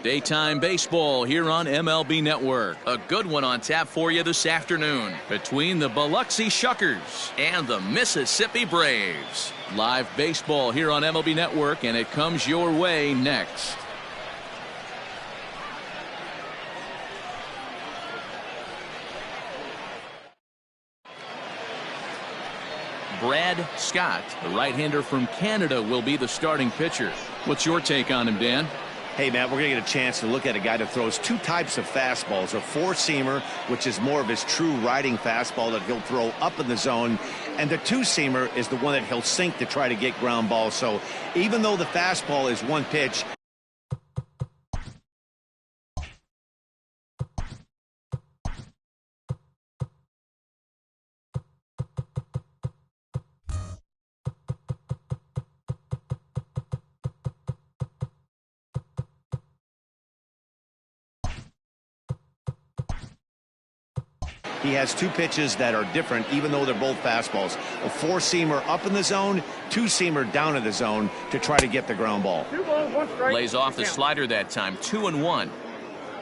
Daytime baseball here on MLB Network. A good one on tap for you this afternoon between the Biloxi Shuckers and the Mississippi Braves. Live baseball here on MLB Network, and it comes your way next. Brad Scott, the right-hander from Canada, will be the starting pitcher. What's your take on him, Dan? Hey, Matt, we're going to get a chance to look at a guy that throws two types of fastballs. A four-seamer, which is more of his true riding fastball that he'll throw up in the zone. And the two-seamer is the one that he'll sink to try to get ground balls. So even though the fastball is one pitch, he has two pitches that are different, even though they're both fastballs. A four-seamer up in the zone, two-seamer down in the zone to try to get the ground ball. Lays off the slider that time, 2-1.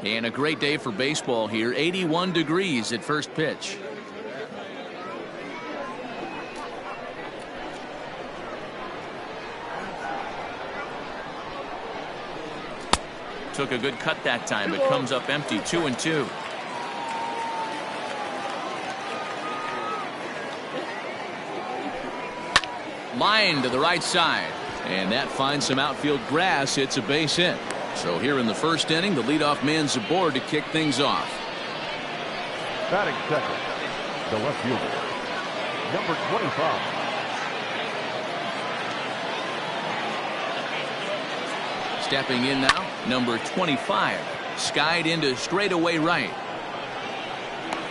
And a great day for baseball here, 81 degrees at first pitch. Took a good cut that time, but comes up empty, 2-2. Line to the right side, and that finds some outfield grass. It's a base hit. So here in the first inning, the leadoff man's aboard to kick things off. Batting second, the left fielder, number 25. Stepping in now, number 25, skied into straightaway right.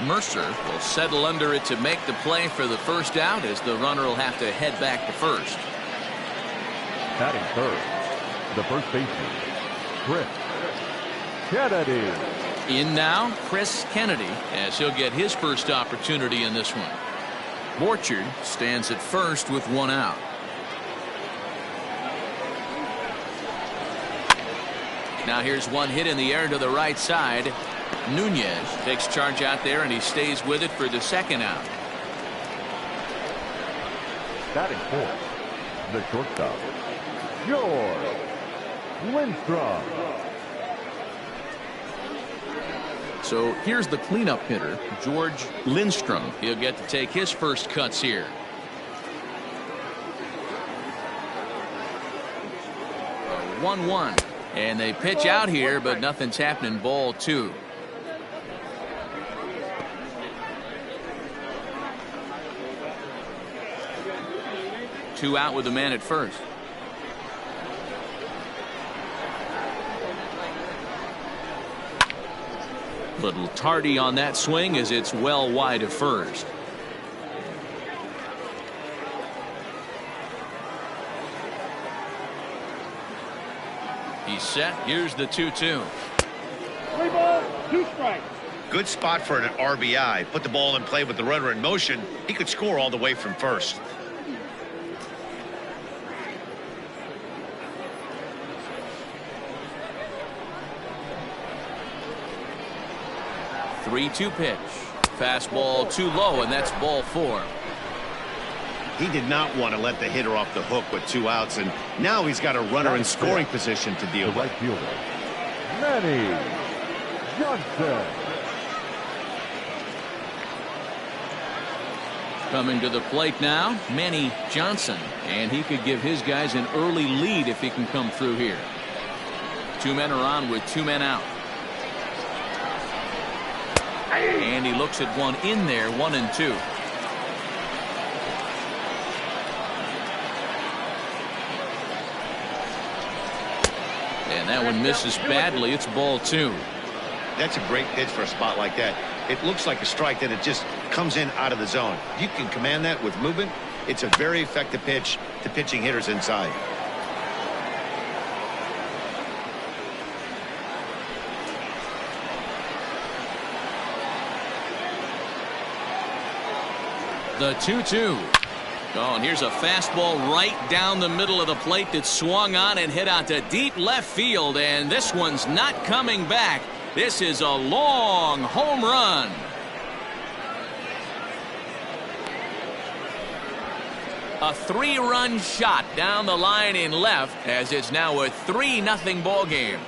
Mercer will settle under it to make the play for the first out, as the runner will have to head back to first. Batting third, the first baseman, Chris Kennedy. In now, Chris Kennedy, as he'll get his first opportunity in this one. Borchard stands at first with one out. Now here's one hit in the air to the right side. Nunez takes charge out there, and he stays with it for the second out. Batting fourth, the shortstop, George Lindstrom. So here's the cleanup hitter, George Lindstrom. He'll get to take his first cuts here. A 1-1, and they pitch out here, but nothing's happening. Ball 2. Two out with the man at first. Little tardy on that swing, as it's well wide of first. He's set. Here's the 2-2. 3 balls, 2 strikes. Good spot for an RBI. Put the ball in play with the runner in motion. He could score all the way from first. Three-two pitch. Fastball too low, and that's ball 4. He did not want to let the hitter off the hook with 2 outs, and now he's got a runner in scoring position to deal The right with. fielder, Manny Johnson. Coming to the plate now, Manny Johnson, and he could give his guys an early lead if he can come through here. 2 men are on with 2 men out. And he looks at one in there, 1-2. And that one misses badly. It's ball 2. That's a great pitch for a spot like that. It looks like a strike that it just comes in out of the zone. You can command that with movement. It's a very effective pitch to pitching hitters inside. The 2-2. Oh, and here's a fastball right down the middle of the plate that swung on and hit out to deep left field, and this one's not coming back. This is a long home run. A 3-run shot down the line in left, as it's now a 3-0 ball game.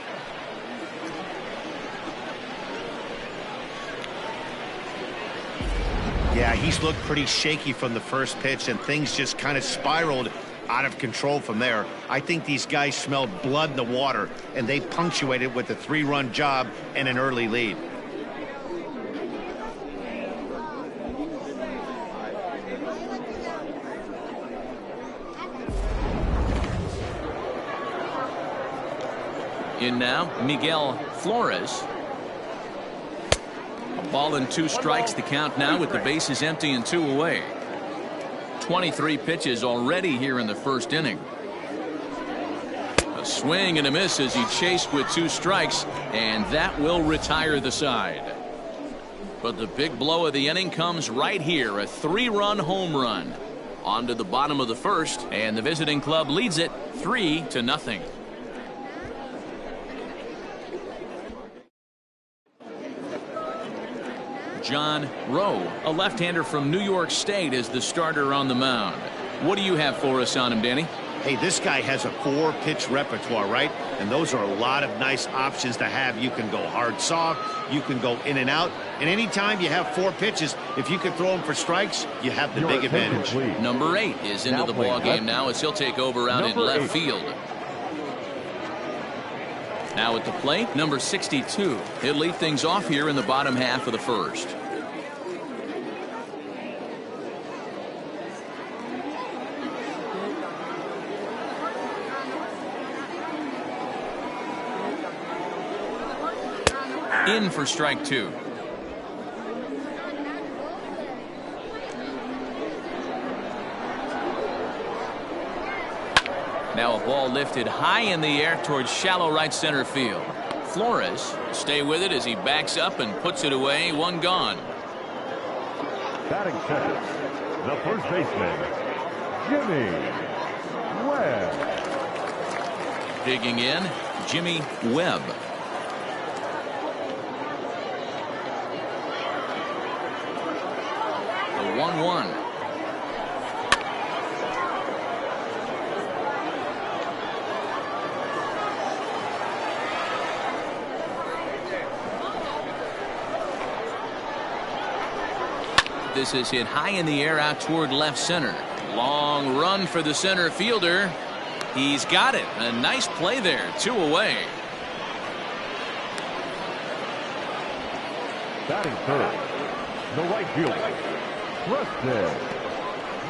Yeah, he's looked pretty shaky from the first pitch, and things just kind of spiraled out of control from there. I think these guys smelled blood in the water, and they punctuated with a 3-run job and an early lead. In now, Miguel Flores. A ball and 2 strikes, the count now with the bases empty and 2 away. 23 pitches already here in the first inning. A swing and a miss as he chased with 2 strikes, and that will retire the side. But the big blow of the inning comes right here, a 3-run home run. On to the bottom of the first, and the visiting club leads it 3-0. John Rowe, a left-hander from New York State, is the starter on the mound. What do you have for us on him, Danny? Hey, this guy has a 4-pitch repertoire, right? And those are a lot of nice options to have. You can go hard, soft. You can go in and out. And anytime you have 4 pitches, if you can throw them for strikes, you have the big advantage. Number 8 is into the ball game now as he'll take over out in left field. Now at the plate, number 62. He'll lead things off here in the bottom half of the first. In for strike 2. Now a ball lifted high in the air towards shallow right center field. Flores stay with it as he backs up and puts it away. 1 gone. Batting second, the first baseman, Jimmy Webb. Digging in, Jimmy Webb. The 1-1. This is hit high in the air out toward left center. Long run for the center fielder. He's got it. A nice play there. 2 away. Batting third, the right fielder, Preston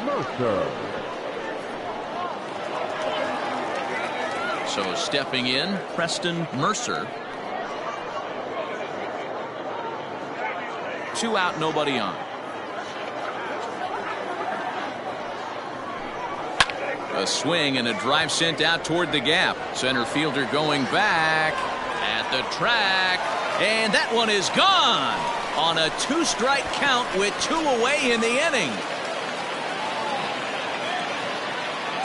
Mercer. So stepping in, Preston Mercer. 2 out, nobody on. A swing and a drive sent out toward the gap. Center fielder going back at the track, and that one is gone on a 2-strike count with 2 away in the inning.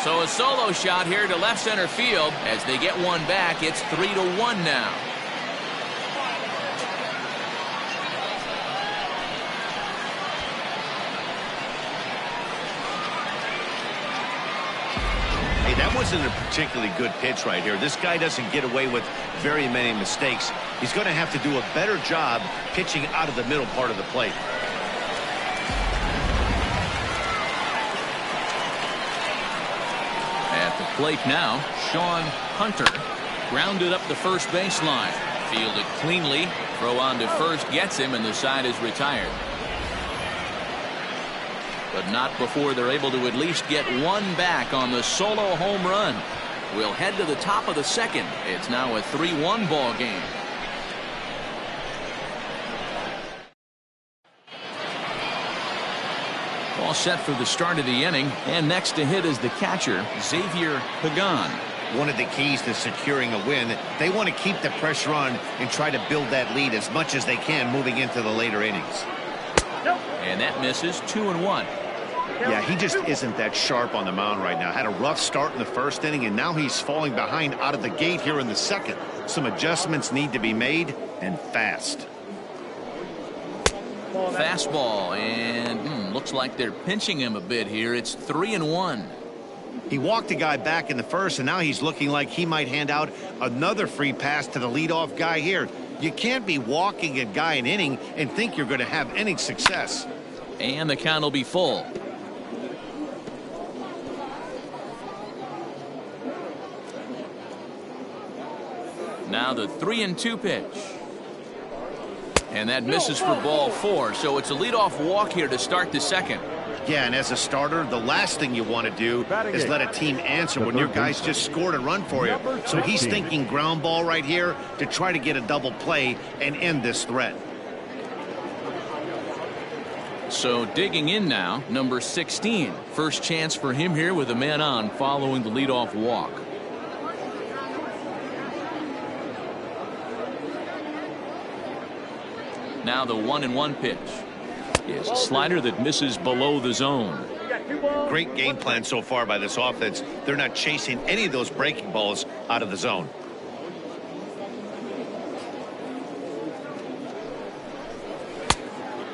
So a solo shot here to left center field. As they get one back, it's 3-1 now. That wasn't a particularly good pitch right here. This guy doesn't get away with very many mistakes. He's going to have to do a better job pitching out of the middle part of the plate. At the plate now, Sean Hunter grounded up the first baseline. Fielded cleanly. Throw on to first gets him, and the side is retired. But not before they're able to at least get one back on the solo home run. We'll head to the top of the second. It's now a 3-1 ball game. All set for the start of the inning, and next to hit is the catcher, Xavier Pagan. One of the keys to securing a win, they want to keep the pressure on and try to build that lead as much as they can moving into the later innings. And that misses. 2-1. Yeah, he just isn't that sharp on the mound right now. Had a rough start in the first inning, and now he's falling behind out of the gate here in the second. Some adjustments need to be made, and fast. Fastball, and looks like they're pinching him a bit here. It's 3-1. He walked a guy back in the first, and now he's looking like he might hand out another free pass to the leadoff guy here. You can't be walking a guy an inning and think you're going to have any success. And the count will be full. Now the 3-2 pitch. And that misses for ball 4. So it's a leadoff walk here to start the second. Yeah, and as a starter, the last thing you want to do is let a team answer when your guys just scored a run for you. So he's thinking ground ball right here to try to get a double play and end this threat. So digging in now, number 16. First chance for him here with a man on following the leadoff walk. Now the 1-1 pitch is a slider that misses below the zone. Great game plan so far by this offense. They're not chasing any of those breaking balls out of the zone.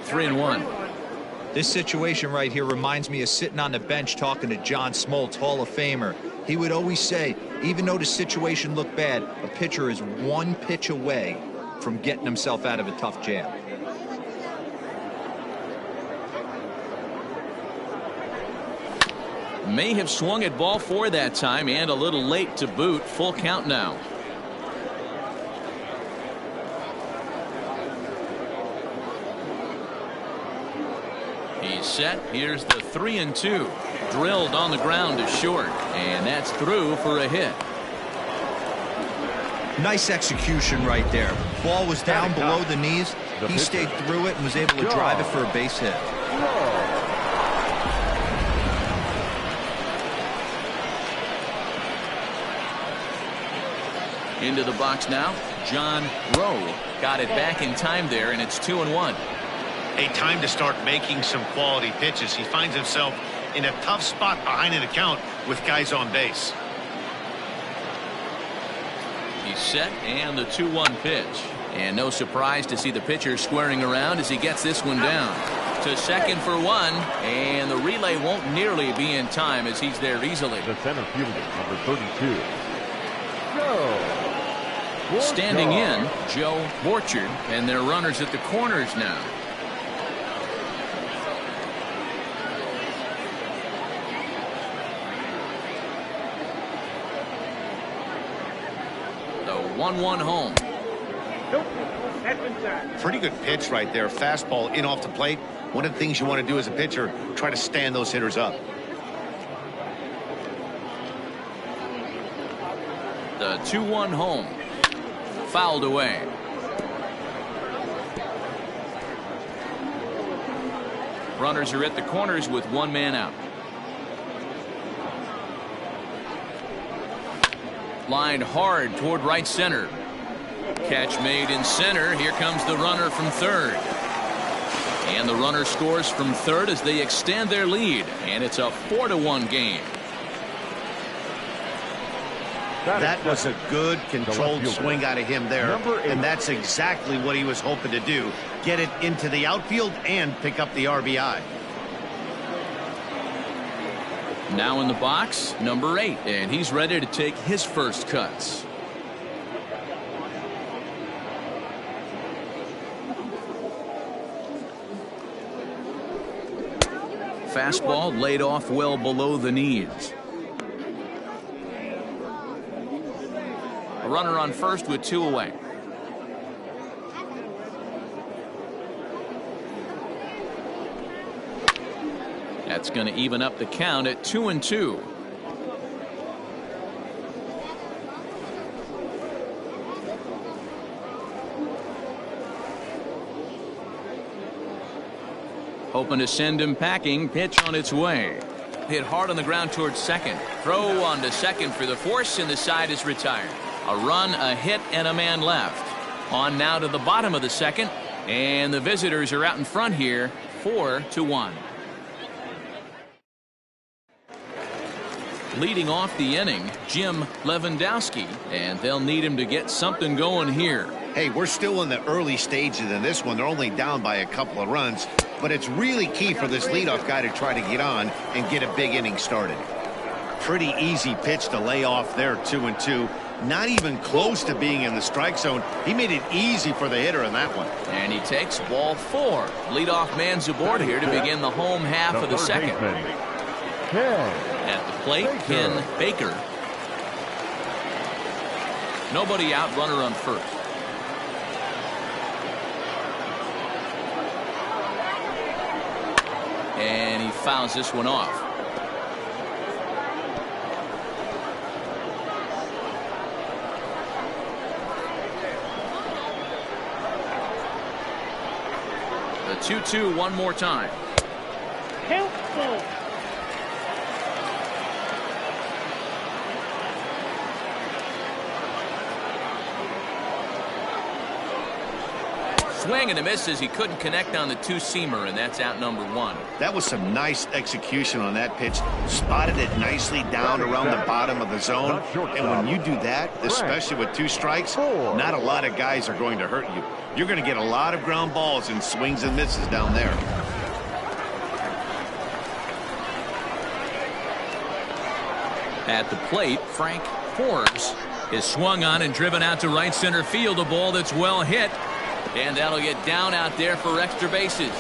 Three and one. This situation right here reminds me of sitting on the bench talking to John Smoltz, Hall of Famer. He would always say, even though the situation looked bad, a pitcher is one pitch away from getting himself out of a tough jam. May have swung at ball 4 that time, and a little late to boot. Full count now. He's set. Here's the 3-2. Drilled on the ground to short, and that's through for a hit. Nice execution right there. Ball was down below the knees. He stayed through it and was able to drive it for a base hit. Into the box now, John Rowe got it back in time there, and it's 2-1. A time to start making some quality pitches. He finds himself in a tough spot behind an account with guys on base. He's set, and the 2-1 pitch. And no surprise to see the pitcher squaring around as he gets this one down. To second for 1, and the relay won't nearly be in time as he's there easily. The center fielder, number 32. Joe. Standing in, Joe Borchard, and their runners at the corners now. The 1-1 home. Pretty good pitch right there. Fastball in off the plate. One of the things you want to do as a pitcher, try to stand those hitters up. The 2-1 home. Fouled away. Runners are at the corners with 1 man out. Lined hard toward right center. Catch made in center. Here comes the runner from third. And the runner scores from third as they extend their lead. And it's a 4-1 game. That was a good controlled swing out of him there. And that's exactly what he was hoping to do. Get it into the outfield and pick up the RBI. Now in the box, number 8. And he's ready to take his first cuts. Fastball laid off well below the knees. A runner on first with 2 away. That's going to even up the count at 2-2. Hoping to send him packing. Pitch on its way. Hit hard on the ground towards second. Throw on to second for the force, and the side is retired. A run, a hit, and a man left. On now to the bottom of the second, and the visitors are out in front here, 4-1. Leading off the inning, Jim Lewandowski, and they'll need him to get something going here. Hey, we're still in the early stages in this one. They're only down by a couple of runs, but it's really key for this leadoff guy to try to get on and get a big inning started. Pretty easy pitch to lay off there, 2-2. Not even close to being in the strike zone. He made it easy for the hitter in that one. And he takes ball 4. Leadoff man's aboard here to begin the home half of the second. At the plate, Ken Baker. Nobody out, runner on first. And he fouls this one off. The 2-2 one more time. Count full. Swing and a miss as he couldn't connect on the two-seamer, and that's out number 1. That was some nice execution on that pitch. Spotted it nicely down around the bottom of the zone. And when you do that, especially with 2 strikes, not a lot of guys are going to hurt you. You're going to get a lot of ground balls and swings and misses down there. At the plate, Frank Forbes is swung on and driven out to right center field. A ball that's well hit. And that'll get down out there for extra bases.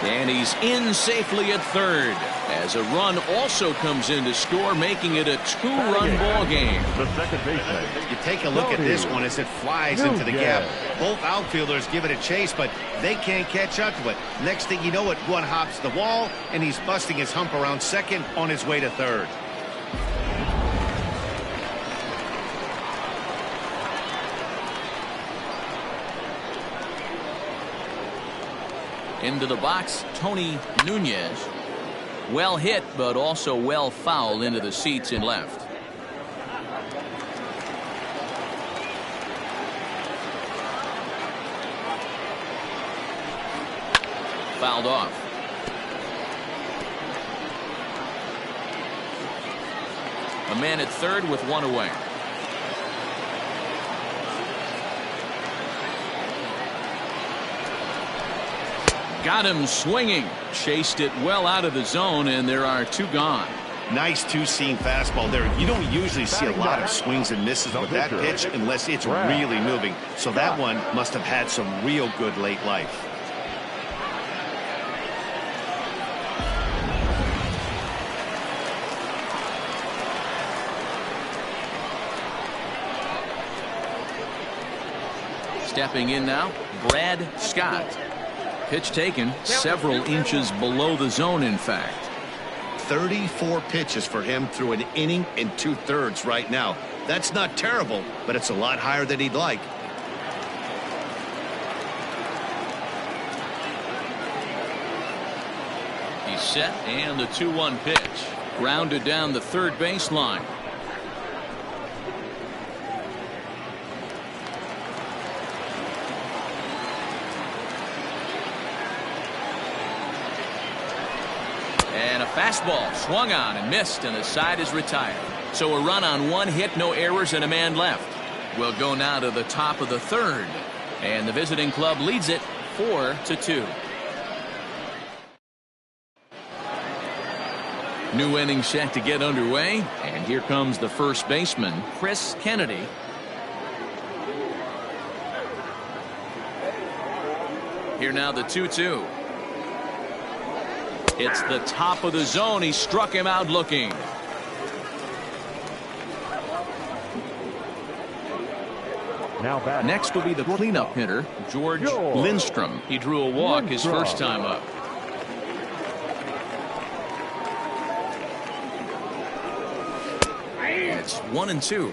And he's in safely at third as a run also comes in to score, making it a 2-run ball game. The second baseman. You take a look at this one as it flies into the gap. Both outfielders give it a chase, but they can't catch up to it. Next thing you know it, one hops the wall, and he's busting his hump around second on his way to third. Into the box, Tony Nunez. Well hit, but also well fouled into the seats in left. Fouled off. A man at third with one away. Got him swinging. Chased it well out of the zone, and there are 2 gone. Nice two-seam fastball there. You don't usually see a lot of swings and misses with that pitch unless it's really moving. So that one must have had some real good late life. Stepping in now, Brad Scott. Pitch taken several inches below the zone, in fact. 34 pitches for him through an inning and 2/3 right now. That's not terrible, but it's a lot higher than he'd like. He's set, and the 2-1 pitch. Grounded down the third baseline. And a fastball swung on and missed, and the side is retired. So a run on 1 hit, no errors, and a man left. We'll go now to the top of the third, and the visiting club leads it 4-2. New inning set to get underway, and here comes the first baseman, Chris Kennedy. Here now the 2-2. It's the top of the zone. He struck him out looking. Next will be the cleanup hitter, George Lindstrom. He drew a walk his first time up. It's 1-2.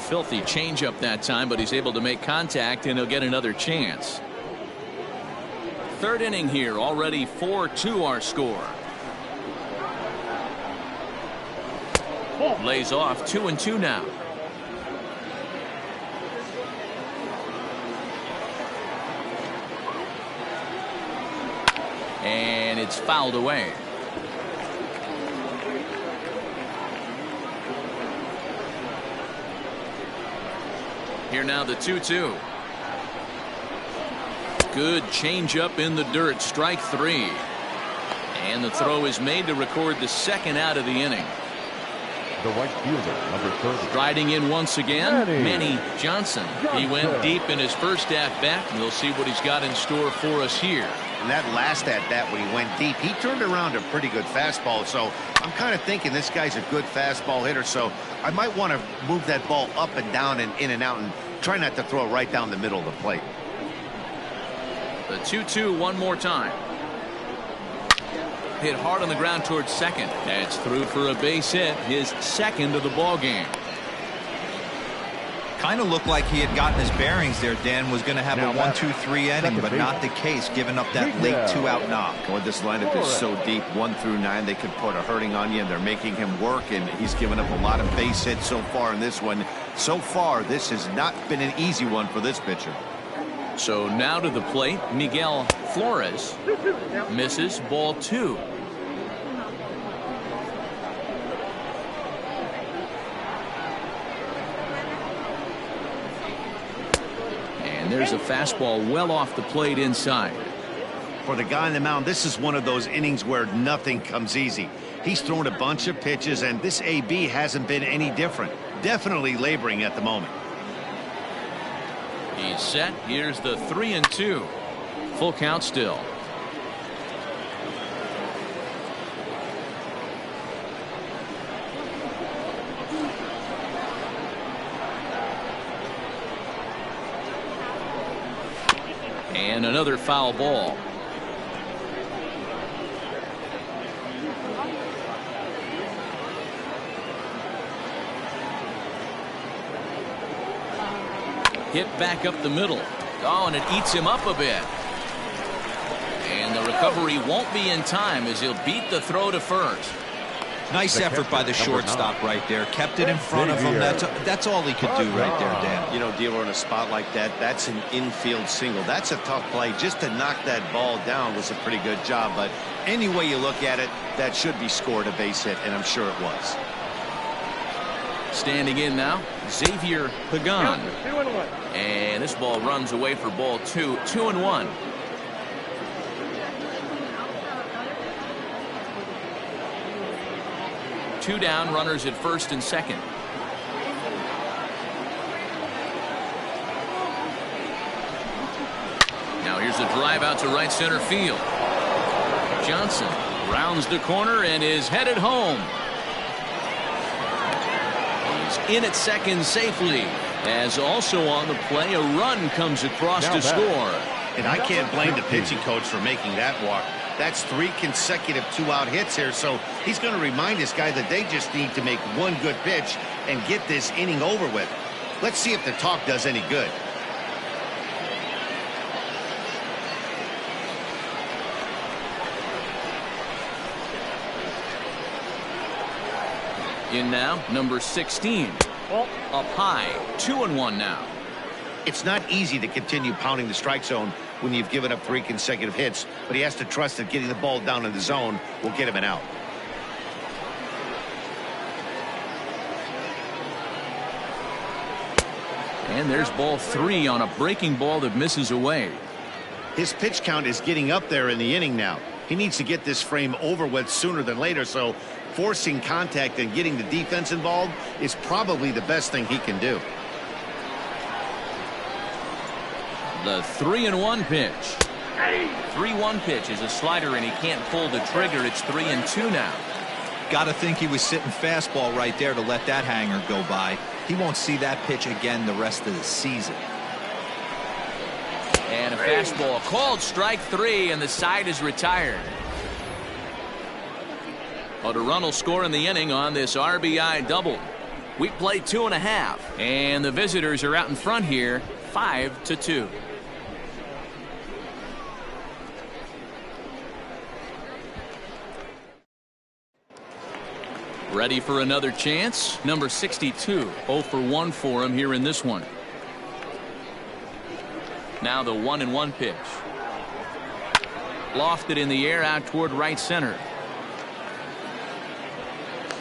Filthy changeup that time, but he's able to make contact, and he'll get another chance. Third inning here, already 4-2 our score. Lays off 2-2 now. it's fouled away. Here now the 2-2. Good changeup in the dirt. Strike three. And the throw is made to record the second out of the inning. The right fielder, number 30. Striding in once again, Manny Johnson. He went deep in his first at-bat, and we'll see what he's got in store for us here. And that last at-bat when he went deep, he turned around a pretty good fastball. So I'm kind of thinking this guy's a good fastball hitter. So I might want to move that ball up and down and in and out and try not to throw it right down the middle of the plate. The 2-2 one more time. Hit hard on the ground towards second. That's through for a base hit, his second of the ball game. Kind of looked like he had gotten his bearings there. Dan was going to have Now a 1-2-3 inning, but not the case, giving up that late 2-out knock. Well, this lineup is so deep, 1 through 9, they could put a hurting on you, and they're making him work, and he's given up a lot of base hits so far in this one. So far, this has not been an easy one for this pitcher. So now to the plate, Miguel Flores misses ball 2. And there's a fastball well off the plate inside. For the guy on the mound, this is one of those innings where nothing comes easy. He's thrown a bunch of pitches, and this AB hasn't been any different. Definitely laboring at the moment. He's set. Here's the 3-2. Full count still. And another foul ball. Hit back up the middle. Oh, and it eats him up a bit. And the recovery won't be in time as he'll beat the throw to first. Nice effort by the shortstop right there. Kept it in front of him. That's all he could do right there, Dan. You know, dealer in a spot like that, that's an infield single. That's a tough play. Just to knock that ball down was a pretty good job. But any way you look at it, that should be scored a base hit, and I'm sure it was. Standing in now, Xavier Pagan. 2-1. And this ball runs away for ball 2. 2-1. Two down, runners at first and second. Now here's a drive out to right center field. Johnson rounds the corner and is headed home. He's in at second safely, as also on the play a run comes across to score. And I can't blame the pitching coach for making that walk. That's 3 consecutive 2-out hits here, so he's going to remind this guy that they just need to make one good pitch and get this inning over with. Let's see if the talk does any good. In now, number 16. Up high, 2-1 now. It's not easy to continue pounding the strike zone when you've given up 3 consecutive hits, but he has to trust that getting the ball down in the zone will get him an out. And there's ball 3 on a breaking ball that misses away. His pitch count is getting up there in the inning now. He needs to get this frame over with sooner than later, so forcing contact and getting the defense involved is probably the best thing he can do. The 3-1 pitch. 3-1 pitch is a slider, and he can't pull the trigger. It's 3-2 now. Got to think he was sitting fastball right there to let that hanger go by. He won't see that pitch again the rest of the season. And a fastball called strike 3, and the side is retired. But a run will score in the inning on this RBI double. We play 2.5, and the visitors are out in front here, 5-2. Ready for another chance? Number 62, 0 for 1 for him here in this one. Now the 1-1 pitch. Lofted in the air out toward right center.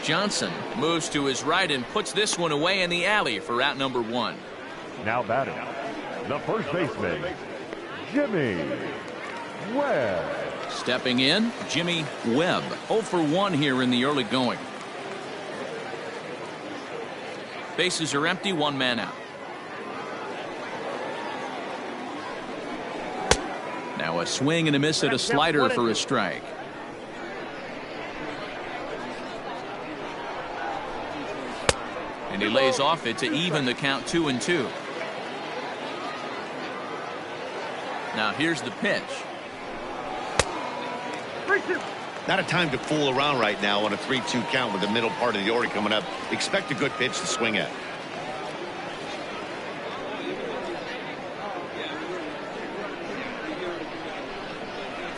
Johnson moves to his right and puts this one away in the alley for out number 1. Now batting, the first baseman, Jimmy Webb. Stepping in, Jimmy Webb. 0 for 1 here in the early going. Bases are empty, 1 man out. Now a swing and a miss at a slider for a strike. And he lays off it to even the count 2-2. Now here's the pitch. Not a time to fool around right now on a 3-2 count with the middle part of the order coming up. Expect a good pitch to swing at.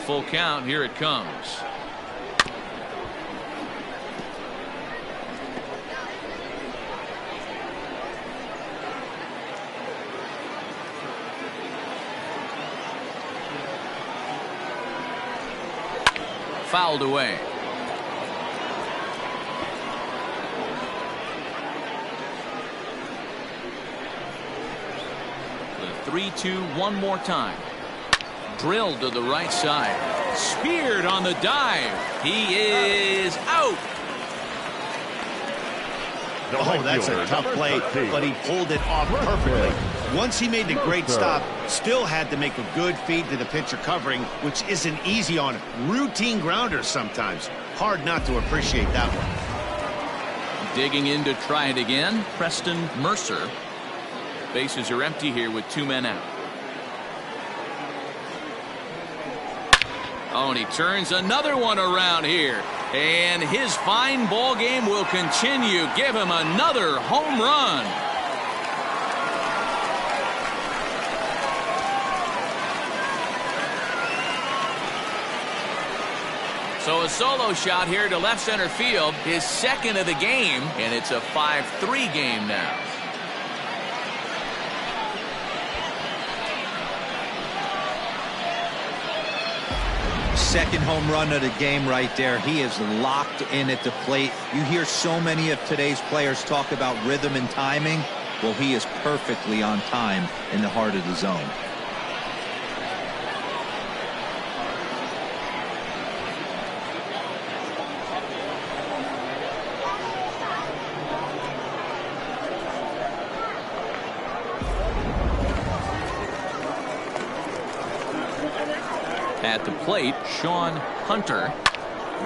Full count, here it comes. Fouled away. The 3-2 one more time. Drilled to the right side. Speared on the dive. He is out. Oh, that's a tough play, but he pulled it off perfectly. Once he made the great stop, still had to make a good feed to the pitcher covering, which isn't easy on routine grounders sometimes. Hard not to appreciate that one. Digging in to try it again, Preston Mercer. Bases are empty here with 2 men out. Oh, and he turns another one around here. And his fine ball game will continue. Give him another home run. So a solo shot here to left center field, his second of the game, and it's a 5-3 game now. Second home run of the game right there. He is locked in at the plate. You hear so many of today's players talk about rhythm and timing. Well, he is perfectly on time in the heart of the zone. At the plate, Sean Hunter.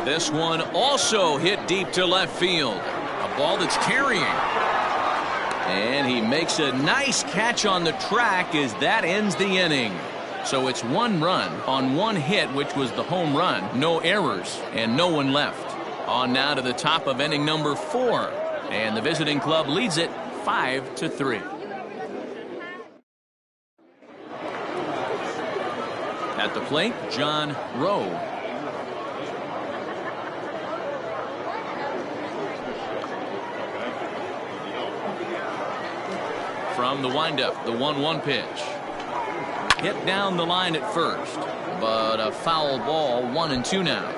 This one also hit deep to left field. A ball that's carrying. And he makes a nice catch on the track as that ends the inning. So it's 1 run on 1 hit, which was the home run. No errors and no one left. On now to the top of inning number 4. And the visiting club leads it 5-3. At the plate, John Rowe. From the windup, the 1-1 pitch. Hit down the line at first, but a foul ball, 1-2 now.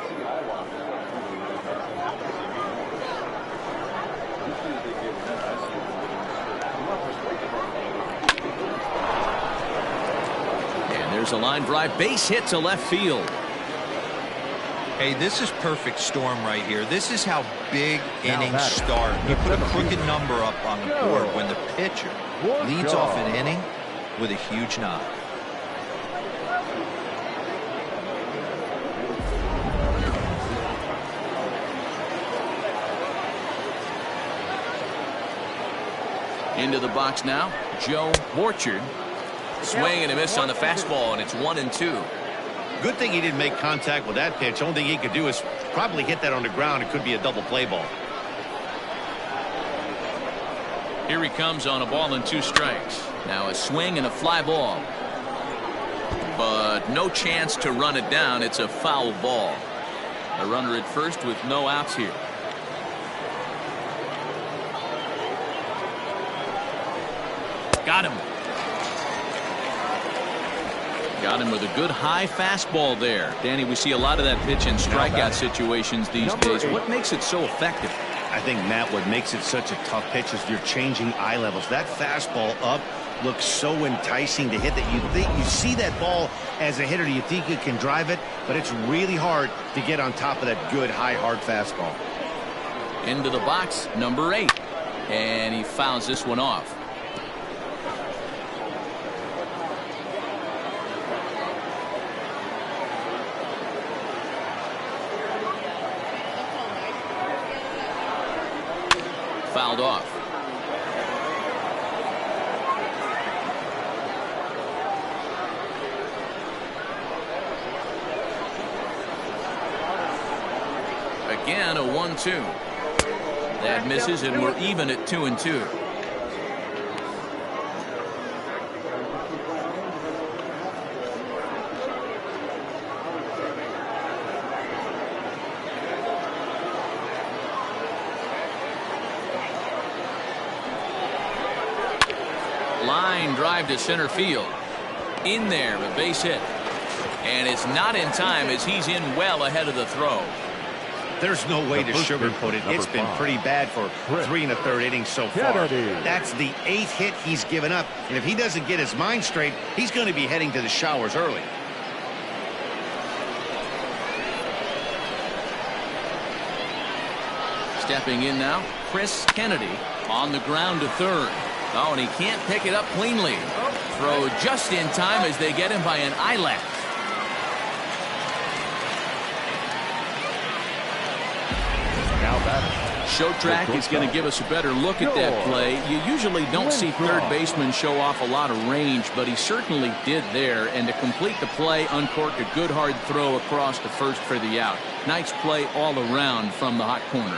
There's a line drive, base hit to left field. Hey, this is perfect storm right here. This is how big innings start. You put a crooked number up on the board when the pitcher leads off an inning with a huge knock. Into the box now, Joe Borchard. Swing and a miss on the fastball, and it's 1-2. Good thing he didn't make contact with that pitch. Only thing he could do is probably hit that on the ground. It could be a double play ball. Here he comes on a ball and 2 strikes. Now a swing and a fly ball. But no chance to run it down. It's a foul ball. A runner at first with no outs here. Got him. Got him with a good high fastball there. Danny, we see a lot of that pitch in strikeout situations these days. What makes it so effective? I think, Matt, what makes it such a tough pitch is you're changing eye levels. That fastball up looks so enticing to hit that you see that ball as a hitter, you think you can drive it, but it's really hard to get on top of that good high hard fastball. Into the box, number 8, and he fouls this one off. Fouled off. Again, a 1-2. That misses, and we're even at 2-2. Line drive to center field. In there, a base hit. And it's not in time as he's in well ahead of the throw. There's no way to sugarcoat it. It's been pretty bad for 3 1/3 innings so far. That's the 8th hit he's given up. And if he doesn't get his mind straight, he's going to be heading to the showers early. Stepping in now, Chris Kennedy on the ground to third. Oh, and he can't pick it up cleanly. Throw just in time as they get him by an eyelash. Showtrack is going to give us a better look at that play. You usually don't see third baseman show off a lot of range, but he certainly did there. And to complete the play, uncorked a good hard throw across to first for the out. Nice play all around from the hot corner.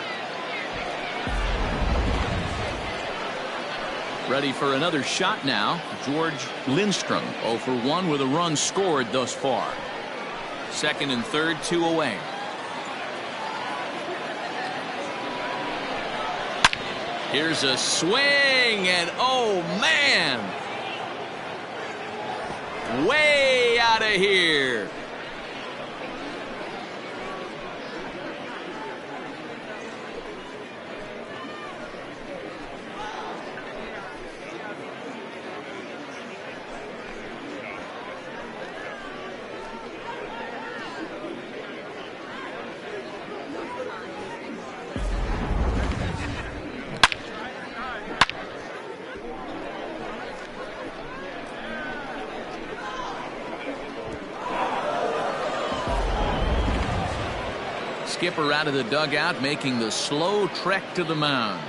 Ready for another shot now. George Lindstrom 0 for 1 with a run scored thus far. Second and third, 2 away. Here's a swing, and oh man, way out of here. Skipper out of the dugout, making the slow trek to the mound.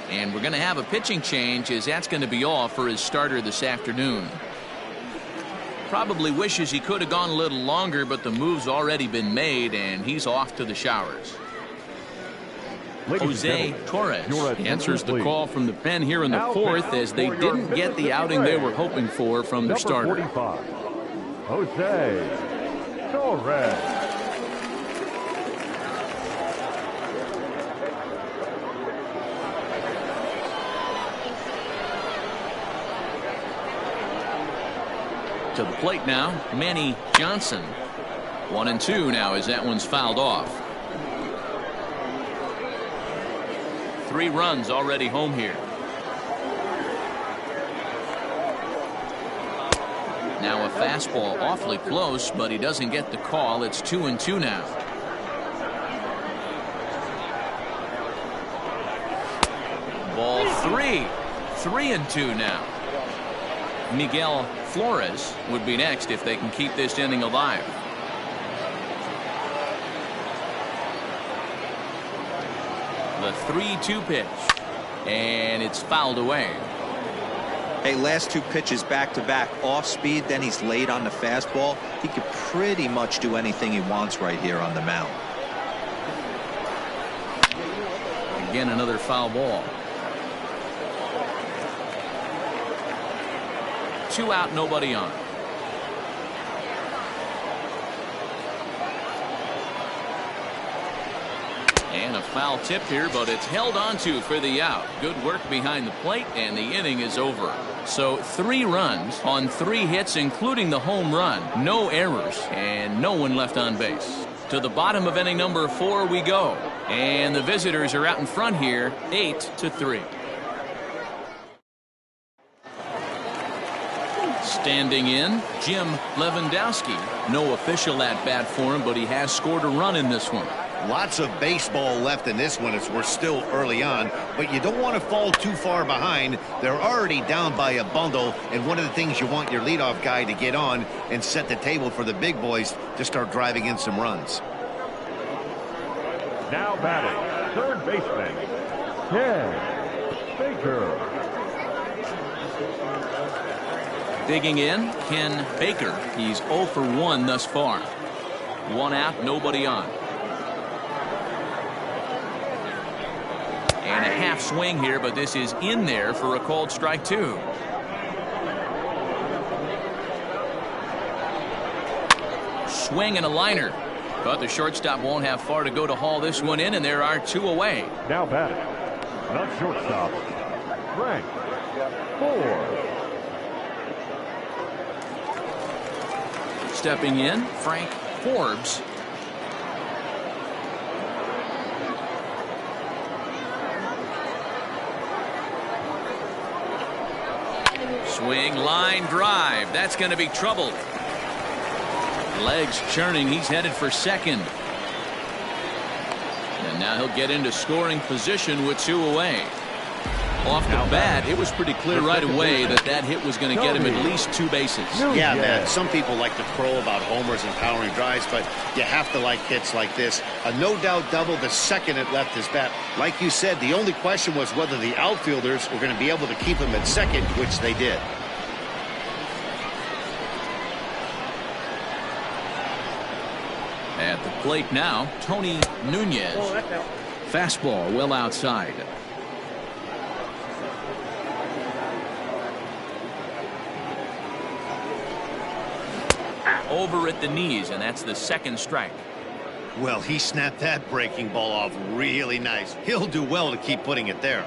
And we're going to have a pitching change, as that's going to be all for his starter this afternoon. Probably wishes he could have gone a little longer, but the move's already been made, and he's off to the showers. Jose Torres answers the call from the pen here in the 4th, as they didn't get the outing they were hoping for from their starter. Jose Torres. To the plate now, Manny Johnson. 1-2 now as that one's fouled off. 3 runs already home here. Now a fastball awfully close, but he doesn't get the call. It's 2-2 now. Ball 3. 3-2 now. Miguel Flores would be next if they can keep this inning alive. The 3-2 pitch, and it's fouled away. Hey, last 2 pitches back to back, off speed, then he's late on the fastball. He could pretty much do anything he wants right here on the mound. Again, another foul ball. 2 out, nobody on. And a foul tip here, but it's held onto for the out. Good work behind the plate, and the inning is over. So 3 runs on 3 hits, including the home run. No errors and no one left on base. To the bottom of inning number 4 we go. And the visitors are out in front here, 8-3. Standing in, Jim Lewandowski. No official at bat for him, but he has scored a run in this one. Lots of baseball left in this one as we're still early on, but you don't want to fall too far behind. They're already down by a bundle, and one of the things you want your leadoff guy to get on and set the table for the big boys to start driving in some runs. Now batting, third baseman, Ken Baker. Digging in, Ken Baker. He's 0 for 1 thus far. 1 out, nobody on. And a half swing here, but this is in there for a called strike 2. Swing and a liner. But the shortstop won't have far to go to haul this one in, and there are 2 away. Now batting, not shortstop, Frank Forbes. Stepping in, Frank Forbes. Swing, line drive. That's going to be trouble. Legs churning. He's headed for second. And now he'll get into scoring position with 2 away. Off the bat, it was pretty clear right away that that hit was going to get him at least 2 bases. Yeah, man. Some people like to crow about homers and powering drives, but you have to like hits like this. A no-doubt double the second it left his bat. Like you said, the only question was whether the outfielders were going to be able to keep him at second, which they did. At the plate now, Tony Nunez. Fastball well outside. Over at the knees, and that's the second strike. Well, he snapped that breaking ball off really nice. He'll do well to keep putting it there.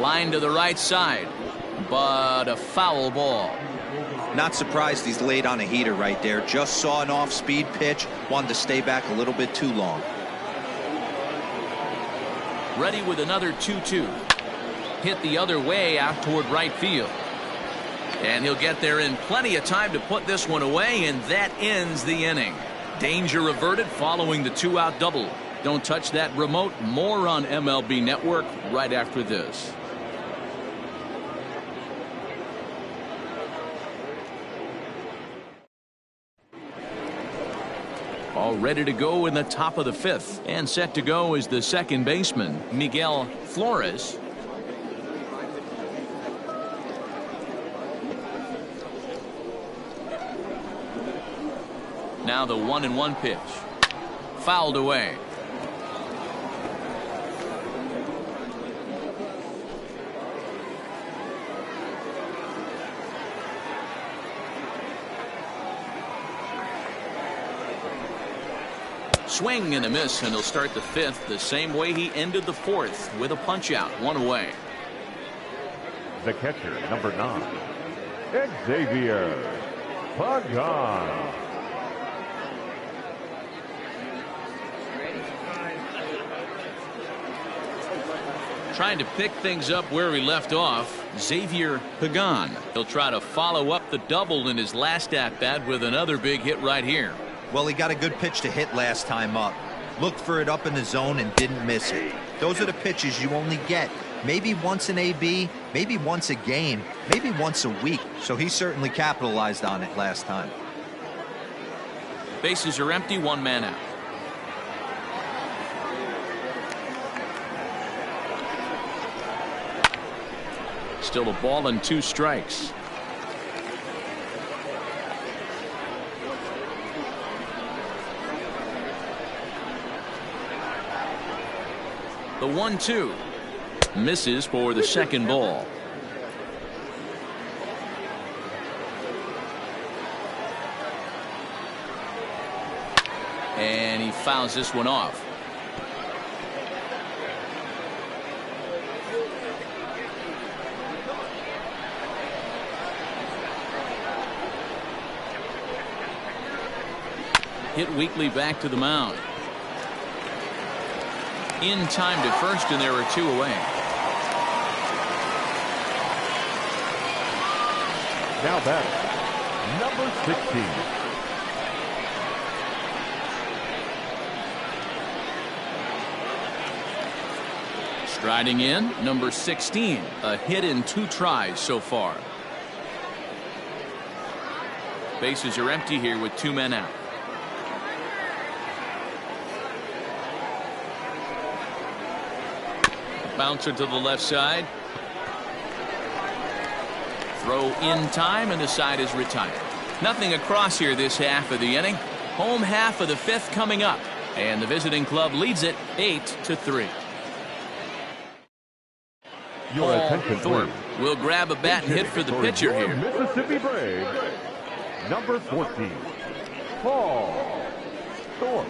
Line to the right side, but a foul ball. Not surprised he's laid on a heater right there. Just saw an off-speed pitch, wanted to stay back a little bit too long. Ready with another 2-2. Hit the other way out toward right field. And he'll get there in plenty of time to put this one away, and that ends the inning. Danger averted following the 2-out double. Don't touch that remote. More on MLB Network right after this. All ready to go in the top of the 5th, and set to go is the second baseman, Miguel Flores. Now the 1-1 pitch. Fouled away. Swing and a miss, and he'll start the 5th the same way he ended the 4th, with a punch out, 1 away. The catcher, number 9, Xavier Pagan. Trying to pick things up where he left off, Xavier Pagan. He'll try to follow up the double in his last at-bat with another big hit right here. Well, he got a good pitch to hit last time up. Looked for it up in the zone and didn't miss it. Those are the pitches you only get maybe once in AB, maybe once a game, maybe once a week. So he certainly capitalized on it last time. Bases are empty, 1 man out. Still a ball and 2 strikes. The 1-2 misses for the second ball. And he fouls this one off. Hit weakly back to the mound. In time to first, and there are 2 away. Now batting, number 16. Striding in, number 16. A hit in 2 tries so far. Bases are empty here with 2 men out. Bouncer to the left side. Throw in time, and the side is retired. Nothing across here this half of the inning. Home half of the 5th coming up, and the visiting club leads it 8-3. Your attention, Thorpe please. will grab a bat and hit for the pitcher Your here. Mississippi Braves, number 14, Paul Thorpe.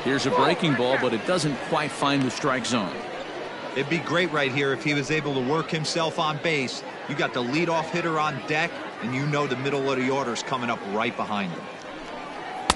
Here's a breaking ball, but it doesn't quite find the strike zone. It'd be great right here if he was able to work himself on base. You got the leadoff hitter on deck, and you know the middle of the order is coming up right behind him.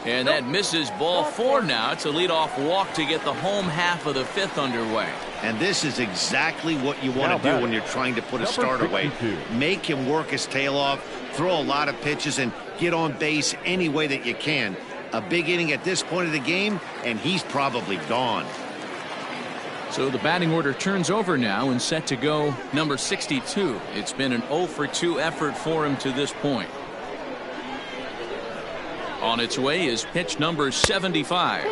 And that misses. Ball 4 now. It's a leadoff walk to get the home half of the 5th underway. And this is exactly what you want to do when you're trying to put a starter away. Make him work his tail off, throw a lot of pitches, and get on base any way that you can. A big inning at this point of the game, and he's probably gone. So the batting order turns over now and set to go number 62. It's been an 0 for 2 effort for him to this point. On its way is pitch number 75.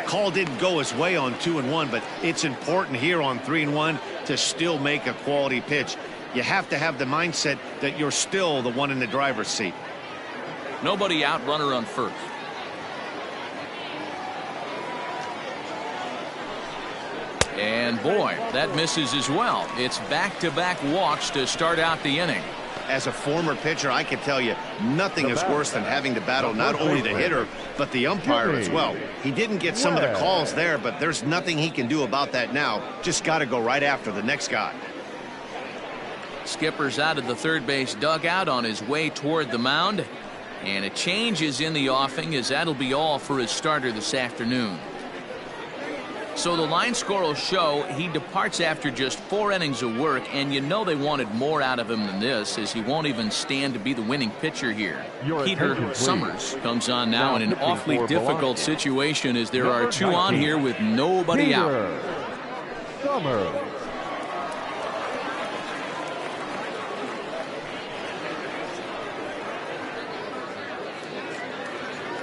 Call didn't go his way on 2-1, but it's important here on 3-1 to still make a quality pitch. You have to have the mindset that you're still the one in the driver's seat. Nobody out, runner on first. And boy, that misses as well. It's back-to-back walks to start out the inning. As a former pitcher, I can tell you nothing is worse than having to battle not only the hitter but the umpire as well. He didn't get some of the calls there, but there's nothing he can do about that now. Just got to go right after the next guy. Skipper's out of the third base dugout on his way toward the mound, and a change is in the offing, as that'll be all for his starter this afternoon. So the line score will show he departs after just 4 innings of work, and you know they wanted more out of him than this, as he won't even stand to be the winning pitcher here. Peter Summers comes on now in an awfully difficult situation, as there are 2 on here with nobody out. Summers.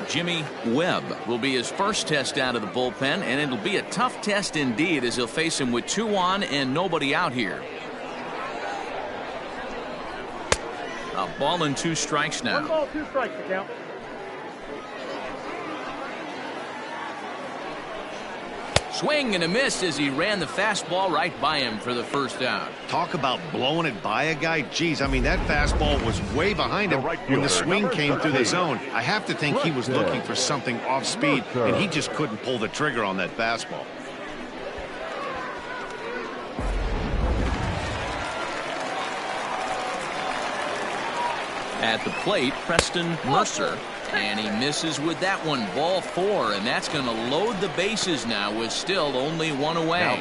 Jimmy Webb will be his first test out of the bullpen, and it'll be a tough test indeed, as he'll face him with 2 on and nobody out here. A ball and 2 strikes now. 1 ball, 2 strikes to count. Swing and a miss as he ran the fastball right by him for the first out. Talk about blowing it by a guy. Geez, I mean, that fastball was way behind him when the swing came through the zone. I have to think he was looking for something off speed, and he just couldn't pull the trigger on that fastball. At the plate, Preston Mercer, and he misses with that one. Ball 4, and that's going to load the bases now with still only 1 away.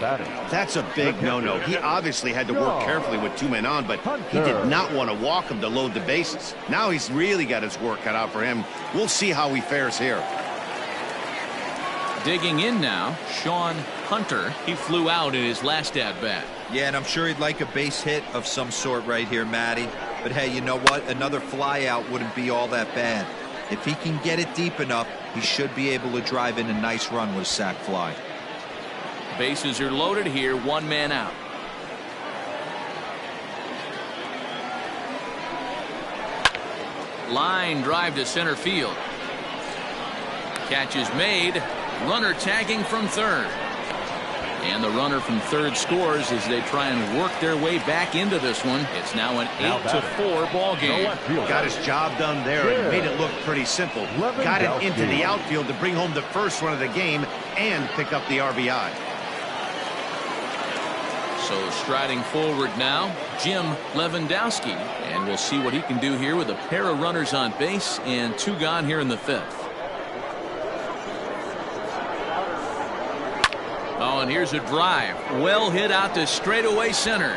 That's a big no-no. He obviously had to work carefully with 2 men on, but he did not want to walk him to load the bases. Now he's really got his work cut out for him. We'll see how he fares here. Digging in now, Sean Hunter. He flew out in his last at-bat. Yeah, and I'm sure he'd like a base hit of some sort right here, Matty. But hey, you know what? Another fly out wouldn't be all that bad. If he can get it deep enough, he should be able to drive in a nice run with a sac fly. Bases are loaded here, 1 man out. Line drive to center field. Catch is made. Runner tagging from third. And the runner from third scores as they try and work their way back into this one. It's now an 8-4 ball game. Got his job done there and made it look pretty simple. Got it into the outfield to bring home the first run of the game and pick up the RBI. So striding forward now, Jim Lewandowski. And we'll see what he can do here with a pair of runners on base and 2 gone here in the 5th. Oh, and here's a drive. Well hit out to straightaway center.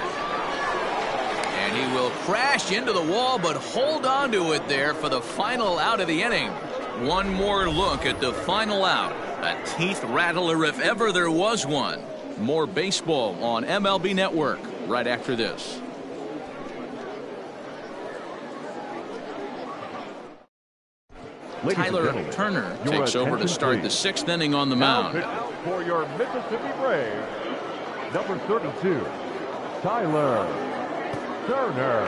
And he will crash into the wall, but hold on to it there for the final out of the inning. One more look at the final out. A teeth rattler if ever there was one. More baseball on MLB Network right after this. Tyler Turner takes over to start the 6th inning on the mound. For your Mississippi Braves, number 32, Tyler Turner.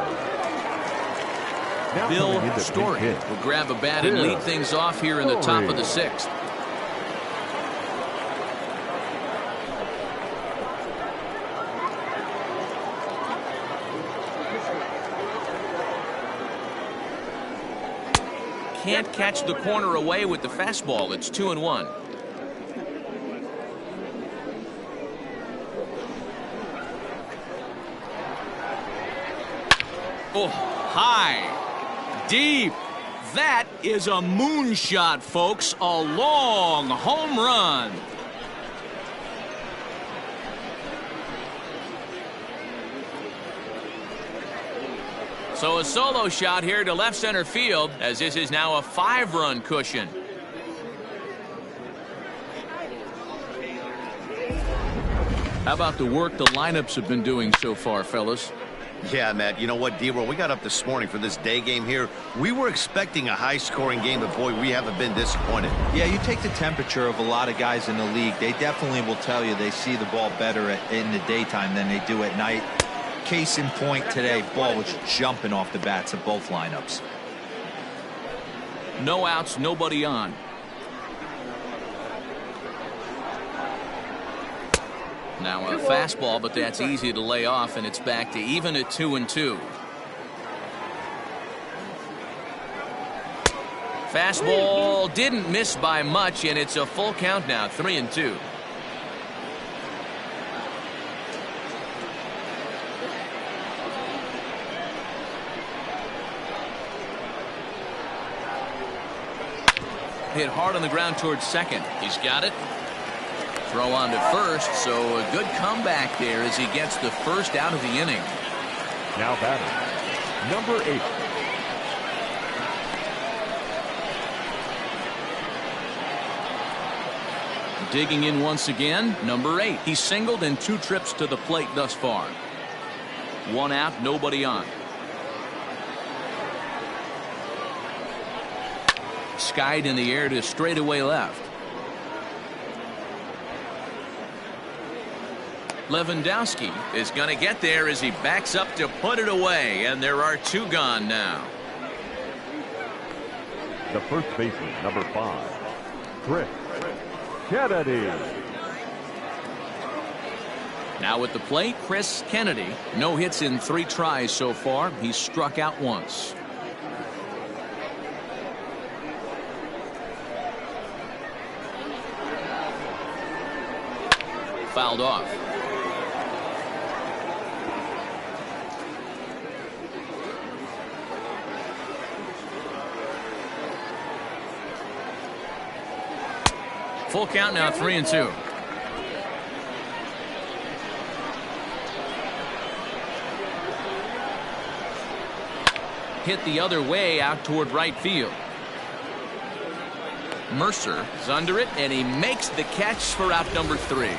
Bill Story will grab a bat and lead things off here in the top of the 6th. Can't catch the corner away with the fastball. It's 2-1. Oh, high, deep. That is a moonshot, folks. A long home run. So a solo shot here to left center field, as this is now a 5-run cushion. How about the work the lineups have been doing so far, fellas? Yeah, Matt, you know what, D-Roll, we got up this morning for this day game here. We were expecting a high-scoring game, but boy, we haven't been disappointed. Yeah, you take the temperature of a lot of guys in the league. They definitely will tell you they see the ball better in the daytime than they do at night. Case in point today, ball was jumping off the bats of both lineups. No outs, nobody on. Now a fastball, but that's easy to lay off, and it's back to even at 2-2. Fastball didn't miss by much, and it's a full count now, 3-2. Hit hard on the ground towards second. He's got it. Throw on to first, so a good comeback there as he gets the first out of the inning. Now batting, number 8. Digging in once again, number 8. He's singled in 2 trips to the plate thus far. 1 out, nobody on. Skied in the air to straightaway left. Lewandowski is going to get there as he backs up to put it away, and there are 2 gone now. The first baseman, number 5, Chris Kennedy. Now at the plate, Chris Kennedy. No hits in 3 tries so far. He's struck out once. Fouled off. Full count now, 3-2. Hit the other way out toward right field. Mercer is under it, and he makes the catch for out number 3.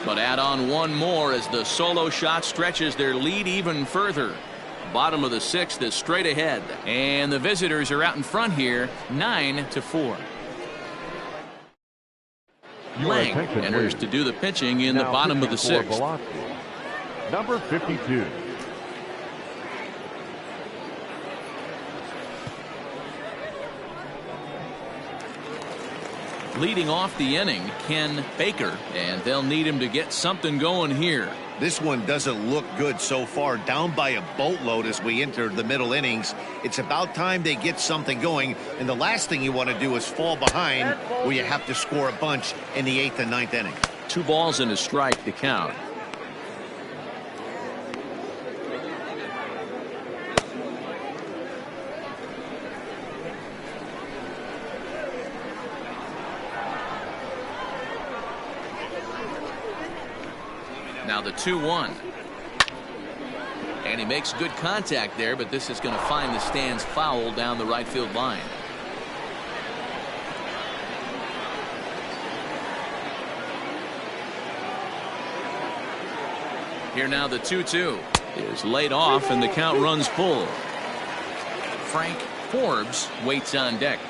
But add on 1 more as the solo shot stretches their lead even further. Bottom of the 6th is straight ahead, and the visitors are out in front here, 9-4. Lang enters to do the pitching in the bottom of the 6th. Number 52. Leading off the inning, Ken Baker, and they'll need him to get something going here. This one doesn't look good so far. Down by a boatload as we enter the middle innings. It's about time they get something going, and the last thing you want to do is fall behind where you have to score a bunch in the 8th and 9th inning. 2 balls and a strike to count. Now the 2-1. And he makes good contact there, but this is going to find the stands foul down the right field line. Here now the 2-2 is laid off and the count runs full. Frank Forbes waits on deck.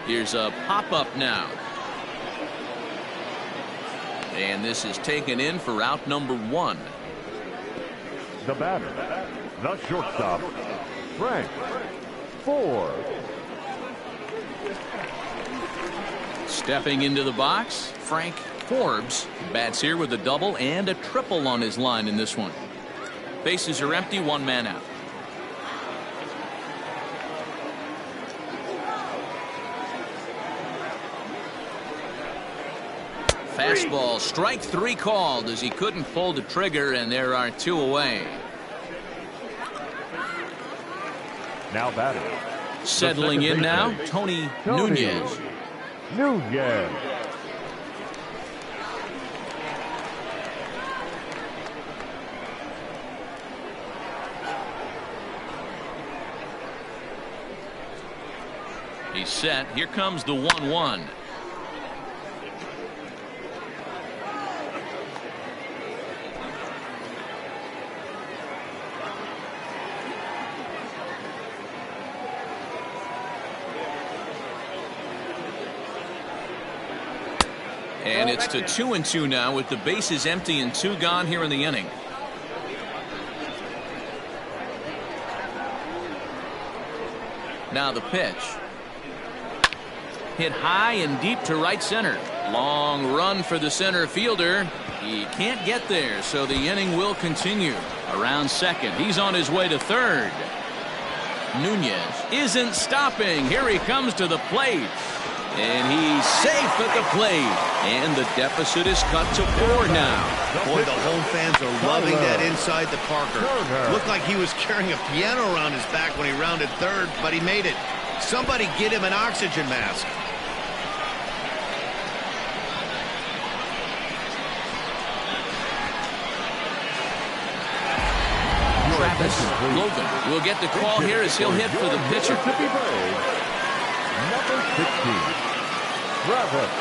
Here's a pop-up now. And this is taken in for out number 1. The batter, the shortstop, Frank Forbes. Stepping into the box, Frank Forbes bats here with a double and a triple on his line in this one. Bases are empty, 1 man out. Fastball, strike 3 called as he couldn't pull the trigger, and there are 2 away. Now batting. Settling in now, Tony Nunez. Nunez. He's set. Here comes the 1-1. And it's to 2-2 now with the bases empty and 2 gone here in the inning. Now the pitch. Hit high and deep to right center. Long run for the center fielder. He can't get there, so the inning will continue. Around second. He's on his way to third. Nunez isn't stopping. Here he comes to the plate. And he's safe at the plate. And the deficit is cut to 4 now. Boy, the home fans are loving that inside the Parker. Looked like he was carrying a piano around his back when he rounded third, but he made it. Somebody get him an oxygen mask. Travis Logan will get the call here as he'll hit for the pitcher. Mississippi Braves, number 16, Travis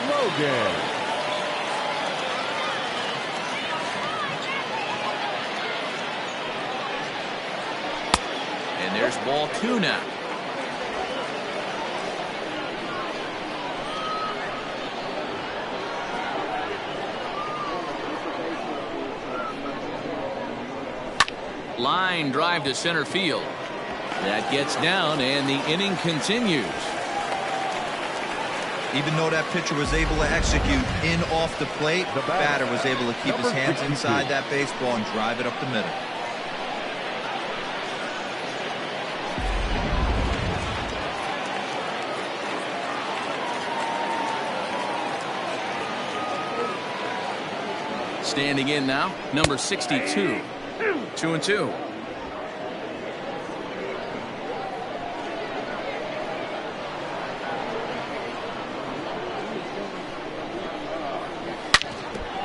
Logan. And there's ball 2 now. Line drive to center field. That gets down and the inning continues. Even though that pitcher was able to execute in off the plate, the batter was able to keep his hands inside that baseball and drive it up the middle. Standing in now, number 62. 2-2.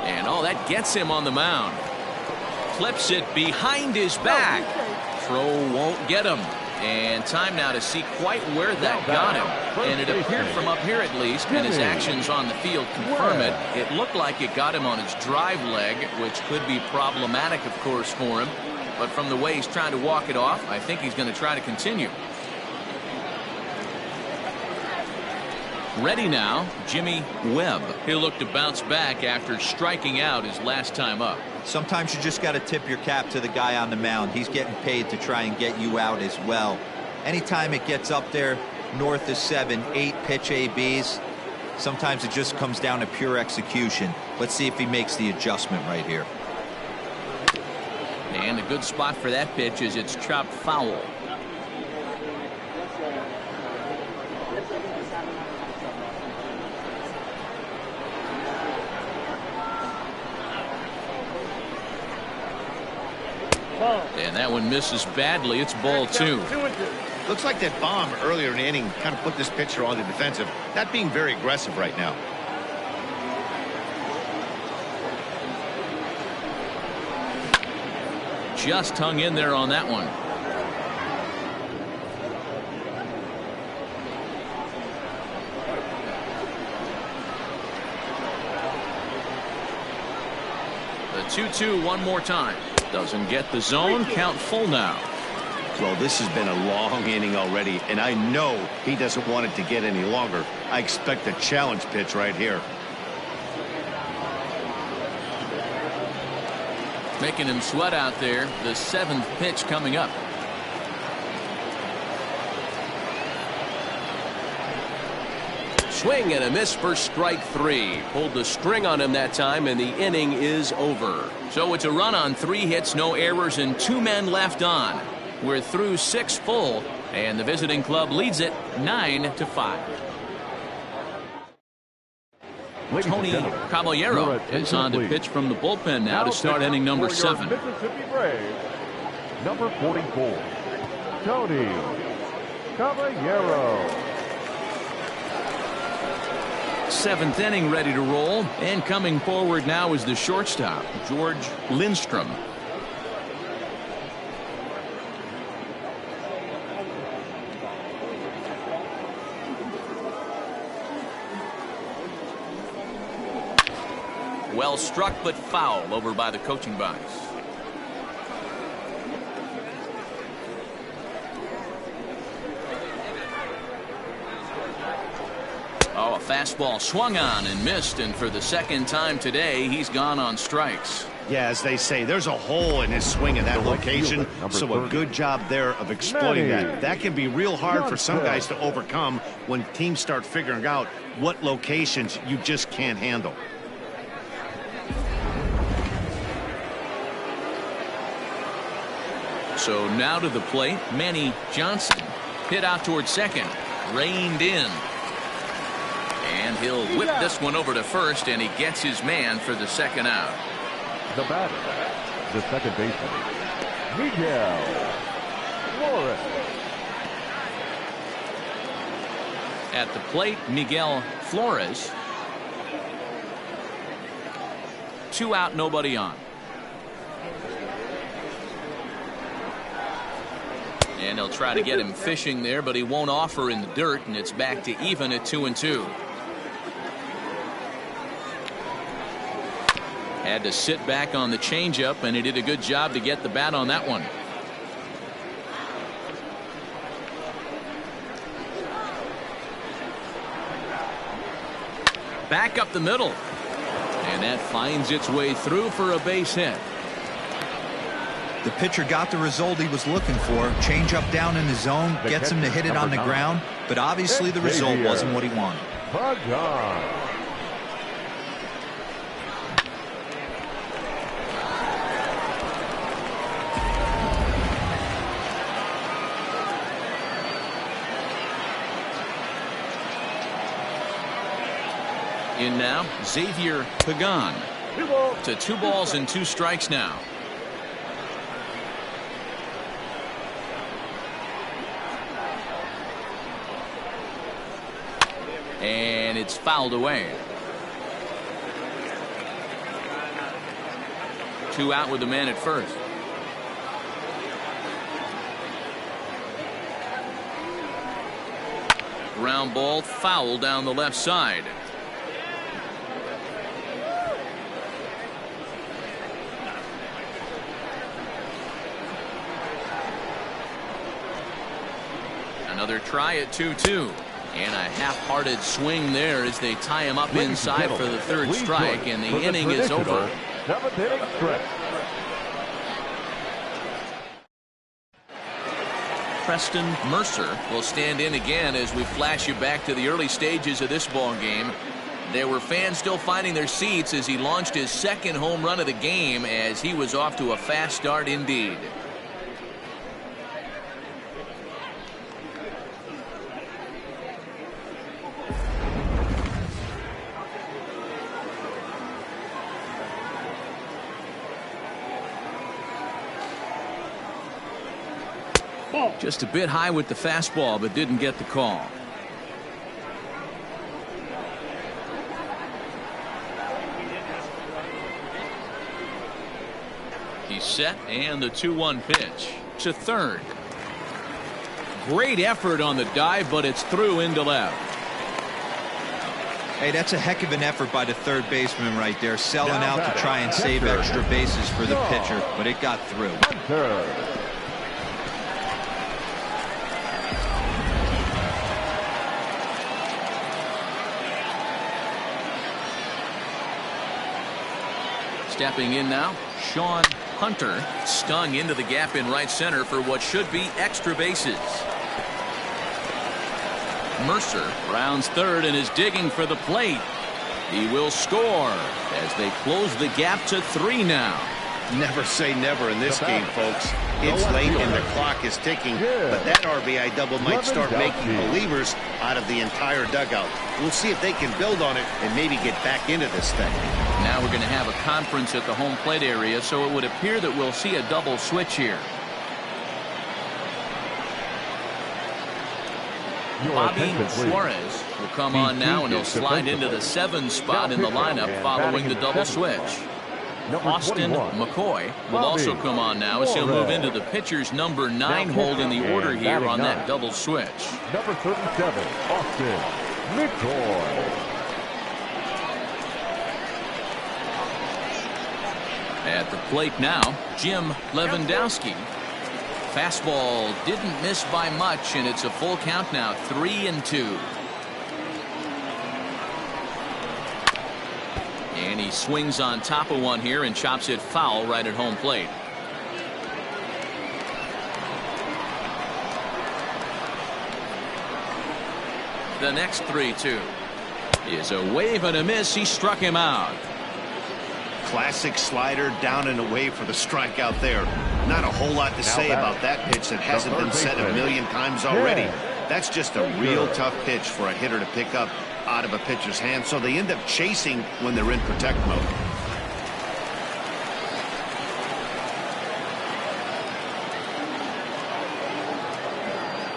And all that gets him on the mound. Clips it behind his back. Throw won't get him. And time now to see quite where that got him. And it appeared from up here at least, and his actions on the field confirm it. It looked like it got him on his drive leg, which could be problematic, of course, for him. But from the way he's trying to walk it off, I think he's going to try to continue. Ready now, Jimmy Webb. He'll look to bounce back after striking out his last time up. Sometimes you just got to tip your cap to the guy on the mound. He's getting paid to try and get you out as well. Anytime it gets up there north of 7, 8 pitch ABs, sometimes it just comes down to pure execution. Let's see if he makes the adjustment right here. And a good spot for that pitch is it's chopped foul. And that one misses badly. It's ball 2. Looks like that bomb earlier in the inning kind of put this pitcher on the defensive. Not being very aggressive right now. Just hung in there on that one. The 2-2 one more time. Doesn't get the zone. Count full now. Well, this has been a long inning already, and I know he doesn't want it to get any longer. I expect a challenge pitch right here. Making him sweat out there. The 7th pitch coming up. Swing and a miss for strike 3. Pulled the string on him that time, and the inning is over. So it's a run on 3 hits, no errors, and 2 men left on. We're through 6 full, and the visiting club leads it 9-5. Tony Caballero is on to pitch from the bullpen now to start inning number 7. Mississippi Braves, number 44, Tony Caballero. 7th inning ready to roll, and coming forward now is the shortstop, George Lindstrom. Well struck but foul over by the coaching box. Oh, a fastball swung on and missed, and for the second time today he's gone on strikes. Yeah, as they say, there's a hole in his swing in that location, so a good job there of exploiting that. That can be real hard for some guys to overcome when teams start figuring out what locations you just can't handle. So now to the plate, Manny Johnson. Hit out towards second. Reined in. And he'll whip this one over to first, and he gets his man for the second out. The batter, the second baseman, Miguel Flores. At the plate, Miguel Flores. 2 out, nobody on. And he'll try to get him fishing there, but he won't offer in the dirt, and it's back to even at 2-2. Had to sit back on the changeup, and he did a good job to get the bat on that one. Back up the middle. And that finds its way through for a base hit. The pitcher got the result he was looking for. Change up down in the zone, gets him to hit it on the ground, but obviously the result wasn't what he wanted. In now, Xavier Pagan. To 2 balls and 2 strikes now. And it's fouled away. 2 out with the man at first. Ground ball foul down the left side. Another try at 2-2. And a half-hearted swing there as they tie him up inside for the third strike, and the inning is over. Seventh inning stretch. Preston Mercer will stand in again as we flash you back to the early stages of this ball game. There were fans still finding their seats as he launched his second home run of the game, as he was off to a fast start indeed. Just a bit high with the fastball, but didn't get the call. He's set, and the 2-1 pitch to third. Great effort on the dive, but it's through into left. Hey, that's a heck of an effort by the third baseman right there, selling out to try and save extra bases for the pitcher, but it got through. Stepping in now, Sean Hunter, stung into the gap in right center for what should be extra bases. Mercer rounds third and is digging for the plate. He will score as they close the gap to 3 now. Never say never in this game, folks. It's late and the clock is ticking, but that RBI double might start making believers out of the entire dugout. We'll see if they can build on it and maybe get back into this thing. Now we're going to have a conference at the home plate area, so it would appear that we'll see a double switch here. Bobby Suarez will come on now, and he'll slide into the 7 spot in the lineup following the double switch. Austin McCoy will also come on now as he'll move into the pitcher's number 9 hold in the order here on that double switch. Number 37, Austin McCoy. At the plate now, Jim Lewandowski. Fastball didn't miss by much, and it's a full count now, 3-2. And he swings on top of one here and chops it foul right at home plate. The next 3-2 is a wave and a miss. He struck him out. Classic slider down and away for the strikeout there. Not a whole lot to say about that pitch that hasn't been said a million times already. That's just a real tough pitch for a hitter to pick up out of a pitcher's hand, so they end up chasing when they're in protect mode.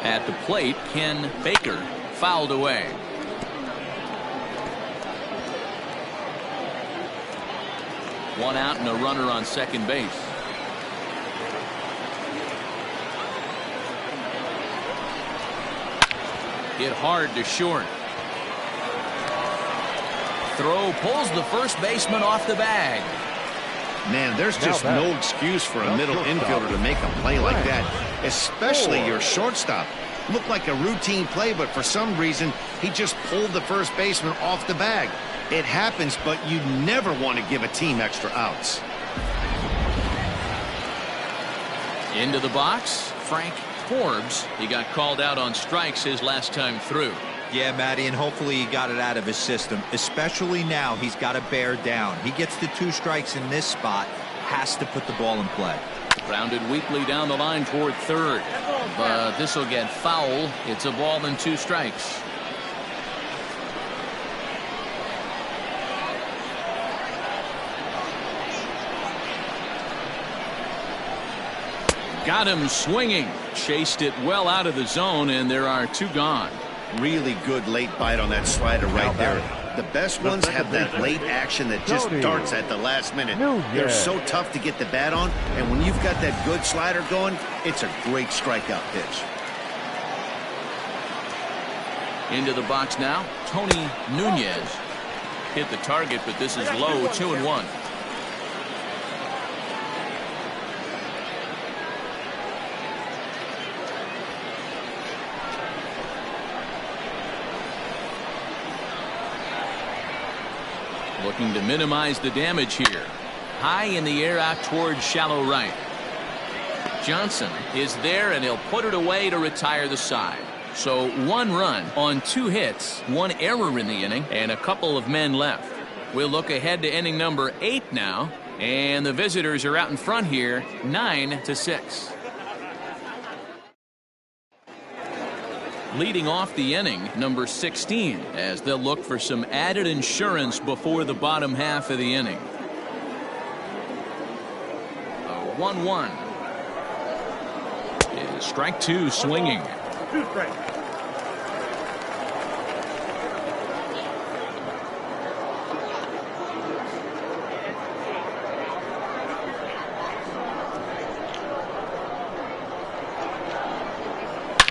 At the plate, Ken Baker fouled away. One out and a runner on second base. Hit hard to short. Throw pulls the first baseman off the bag. Man, there's just no excuse for a middle infielder to make a play like that, especially your shortstop. Looked like a routine play, but for some reason, he just pulled the first baseman off the bag. It happens, but you never want to give a team extra outs. Into the box, Frank Forbes. He got called out on strikes his last time through. Yeah, Matty, and hopefully he got it out of his system. Especially now, he's got to bear down. He gets the 2 strikes in this spot, has to put the ball in play. Grounded weakly down the line toward third, but this will get foul. It's a ball and 2 strikes. Got him swinging. Chased it well out of the zone, and there are 2 gone. Really good late bite on that slider right there. The best ones have that late action that just darts at the last minute. They're so tough to get the bat on, and when you've got that good slider going, it's a great strikeout pitch. Into the box now, Tony Nunez. Hit the target, but this is low, 2-1. Looking to minimize the damage here. High in the air out towards shallow right. Johnson is there, and he'll put it away to retire the side. So 1 run on 2 hits, 1 error in the inning, and a couple of men left. We'll look ahead to inning number 8 now, and the visitors are out in front here, 9-6. Leading off the inning, number 16, as they'll look for some added insurance before the bottom half of the inning. A 1-1. Is strike 2 swinging. 2 strikes.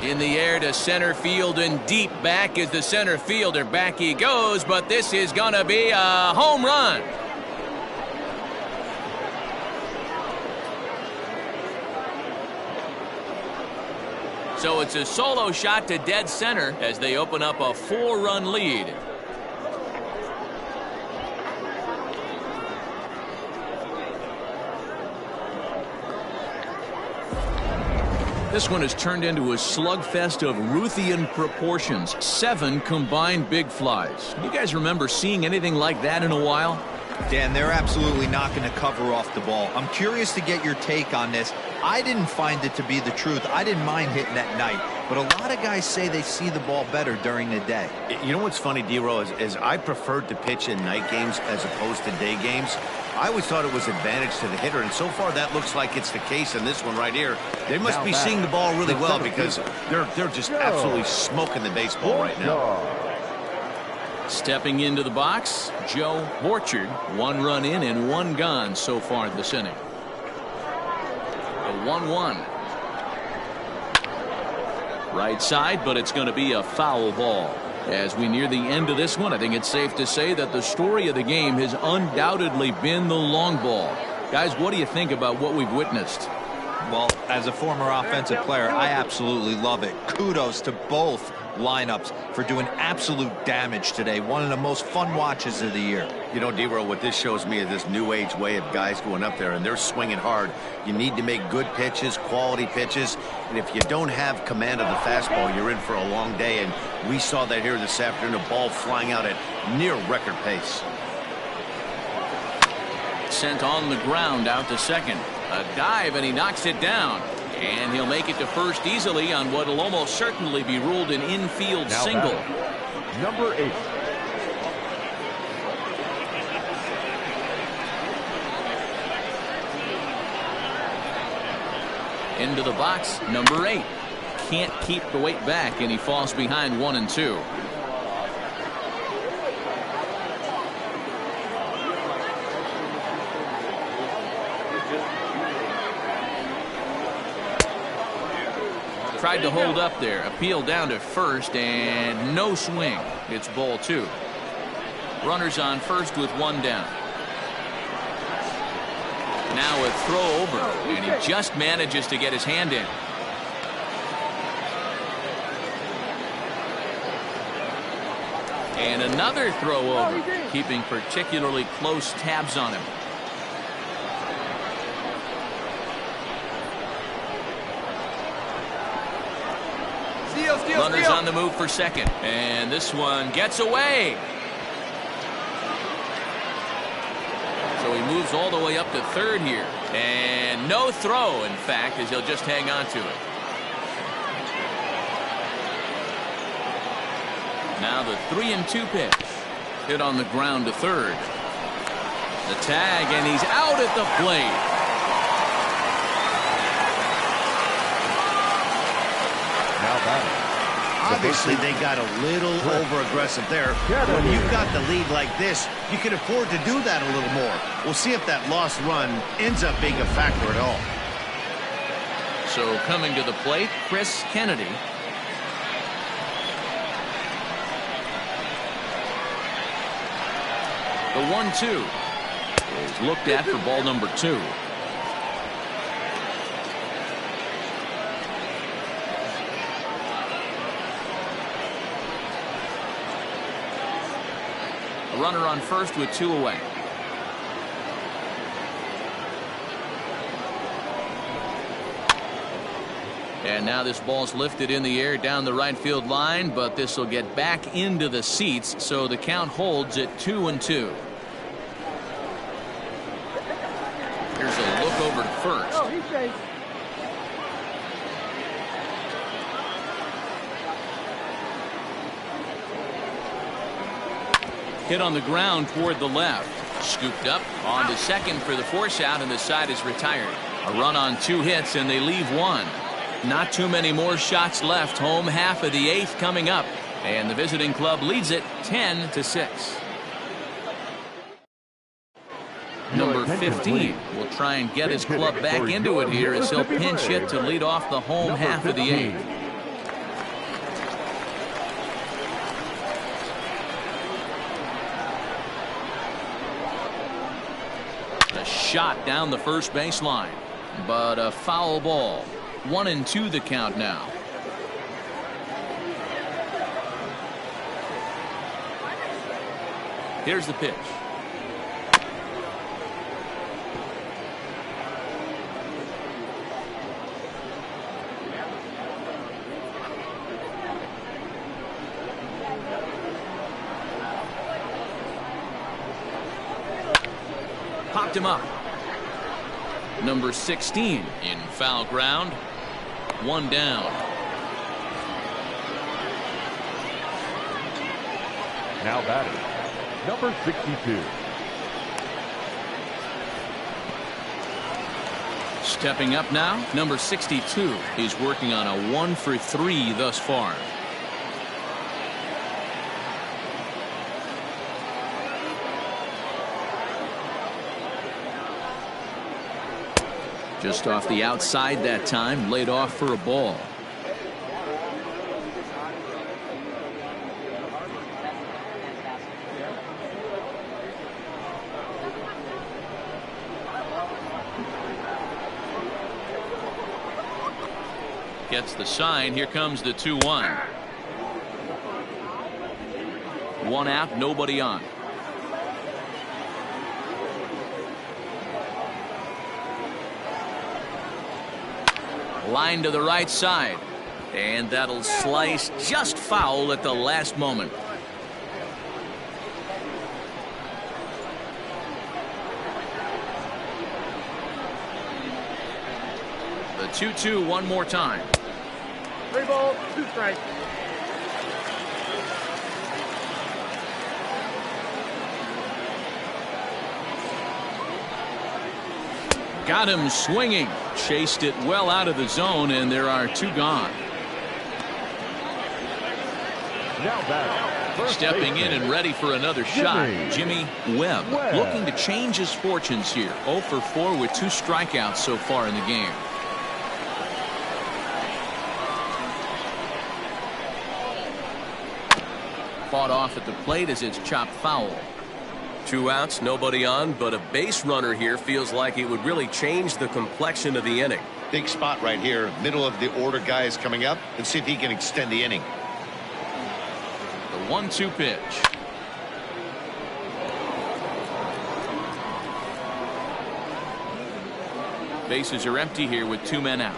In the air to center field, and deep back is the center fielder. Back he goes, but this is going to be a home run. So it's a solo shot to dead center as they open up a 4-run lead. This one has turned into a slugfest of Ruthian proportions. 7 combined big flies. You guys remember seeing anything like that in a while? Dan, they're absolutely knocking the cover off the ball. I'm curious to get your take on this. I didn't find it to be the truth. I didn't mind hitting at night, but a lot of guys say they see the ball better during the day. You know what's funny, D-Row, is I preferred to pitch in night games as opposed to day games. I always thought it was advantage to the hitter, and so far that looks like it's the case in this one right here. They must be seeing the ball really well because they're just absolutely smoking the baseball right now. Stepping into the box, Joe Borchard. 1 run in and 1 gone so far this inning. A 1-1. Right side, but it's going to be a foul ball. As we near the end of this one, I think it's safe to say that the story of the game has undoubtedly been the long ball. Guys, what do you think about what we've witnessed? Well, as a former offensive player, I absolutely love it. Kudos to both lineups for doing absolute damage today. One of the most fun watches of the year. You know, D-Row, what this shows me is this new age way of guys going up there, and they're swinging hard. You need to make good pitches, quality pitches, and if you don't have command of the fastball, you're in for a long day, and we saw that here this afternoon, a ball flying out at near record pace. Sent on the ground out to second. A dive, and he knocks it down. And he'll make it to first easily on what will almost certainly be ruled an infield single. Number 8. Into the box, number 8. Can't keep the weight back, and he falls behind 1 and 2. Tried to hold up there. Appeal down to first, and no swing. It's ball 2. Runners on first with 1 down. Now a throw over, and he just manages to get his hand in. And another throw over, keeping particularly close tabs on him. Runners on the move for second, and this one gets away. So he moves all the way up to third here, and no throw, in fact, as he'll just hang on to it. Now the 3-2 pitch, hit on the ground to third. The tag, and he's out at the plate. Now batting. Obviously, they got a little over-aggressive there. When you've got the lead like this, you can afford to do that a little more. We'll see if that lost run ends up being a factor at all. So coming to the plate, Chris Kennedy. The 1-2 is looked at for ball number 2. A runner on first with 2 away. And now this ball's lifted in the air down the right field line, but this will get back into the seats, so the count holds at 2-2. Here's a look over to first. Oh, he's safe. Hit on the ground toward the left. Scooped up on to second for the force out, and the side is retired. A run on 2 hits, and they leave 1. Not too many more shots left. Home half of the 8th coming up, and the visiting club leads it 10-6. Number 15 will try and get his club back into it here as he'll pinch hit to lead off the home half of the 8th. A shot down the first baseline, but a foul ball. 1-2 the count now. Here's the pitch. Popped him up. Number 16 in foul ground. 1 down. Now batting, number 62. Stepping up now, number 62. He's working on a 1-for-3 thus far. Just off the outside that time, laid off for a ball. Gets the sign. Here comes the 2-1. 1 out, nobody on. Line to the right side, and that'll slice just foul at the last moment. The 2-2 one more time. 3 balls, 2 strikes. Got him swinging. Chased it well out of the zone, and there are 2 gone. Now batting, Stepping in and ready for another shot, Jimmy Webb. Looking to change his fortunes here. 0 for 4 with 2 strikeouts so far in the game. Fought off at the plate as it's chopped foul. 2 outs, nobody on, but a base runner here feels like it would really change the complexion of the inning. Big spot right here. Middle of the order guy is coming up. Let's see if he can extend the inning. The 1-2 pitch. Bases are empty here with 2 men out.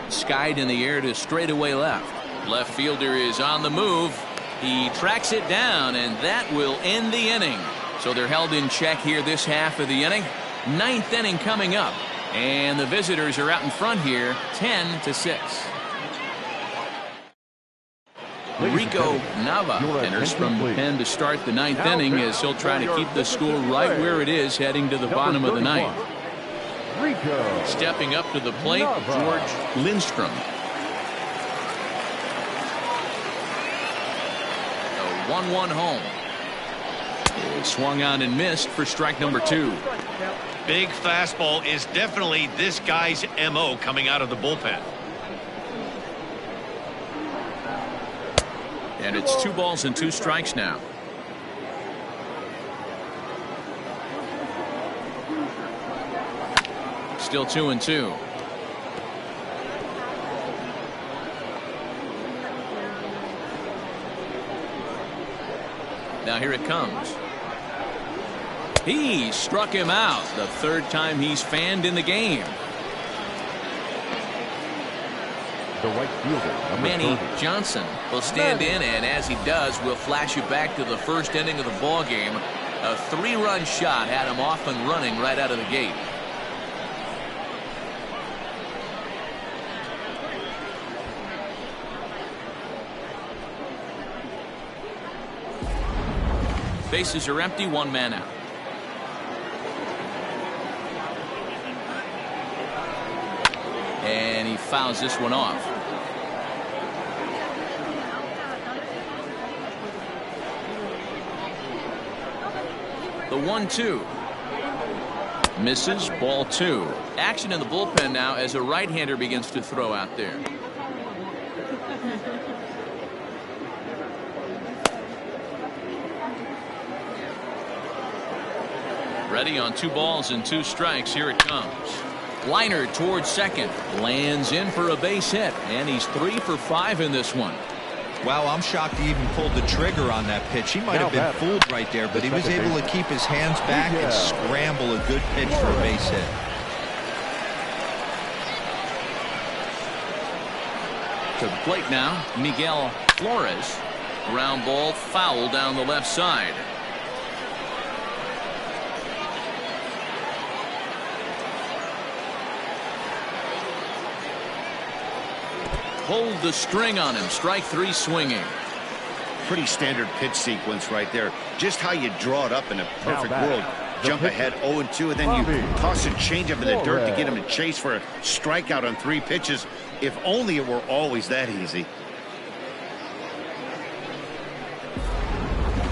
Skied in the air to straightaway left. Left fielder is on the move. He tracks it down, and that will end the inning. So they're held in check here this half of the inning. 9th inning coming up, and the visitors are out in front here, 10-6. Rico Nava enters from the pen to start the 9th inning as he'll try to keep the score right where it is heading to the bottom of the 9th. Rico. Stepping up to the plate, George Lindstrom. A 1-1 home. It swung on and missed for strike number 2. Big fastball is definitely this guy's MO coming out of the bullpen. And it's 2 balls and 2 strikes now. Still 2-2. Now here it comes. He struck him out. The third time he's fanned in the game. The right fielder, Manny 30. Johnson will stand in, and as he does, we'll flash you back to the first inning of the ball game. A 3-run shot had him off and running right out of the gate. Bases are empty, one man out. And he fouls this one off. The 1-2. Misses, ball 2. Action in the bullpen now as a right-hander begins to throw out there. Ready on 2 balls and 2 strikes. Here it comes. Liner towards second. Lands in for a base hit. And he's 3 for 5 in this one. Wow, I'm shocked he even pulled the trigger on that pitch. He might have been fooled right there, but he was able to keep his hands back and scramble a good pitch for a base hit. To the plate now, Miguel Flores. Ground ball foul down the left side. Hold the string on him. Strike 3 swinging. Pretty standard pitch sequence right there. Just how you draw it up in a perfect world. Jump ahead 0-2, and then you toss a changeup in the dirt to get him to chase for a strikeout on 3 pitches. If only it were always that easy.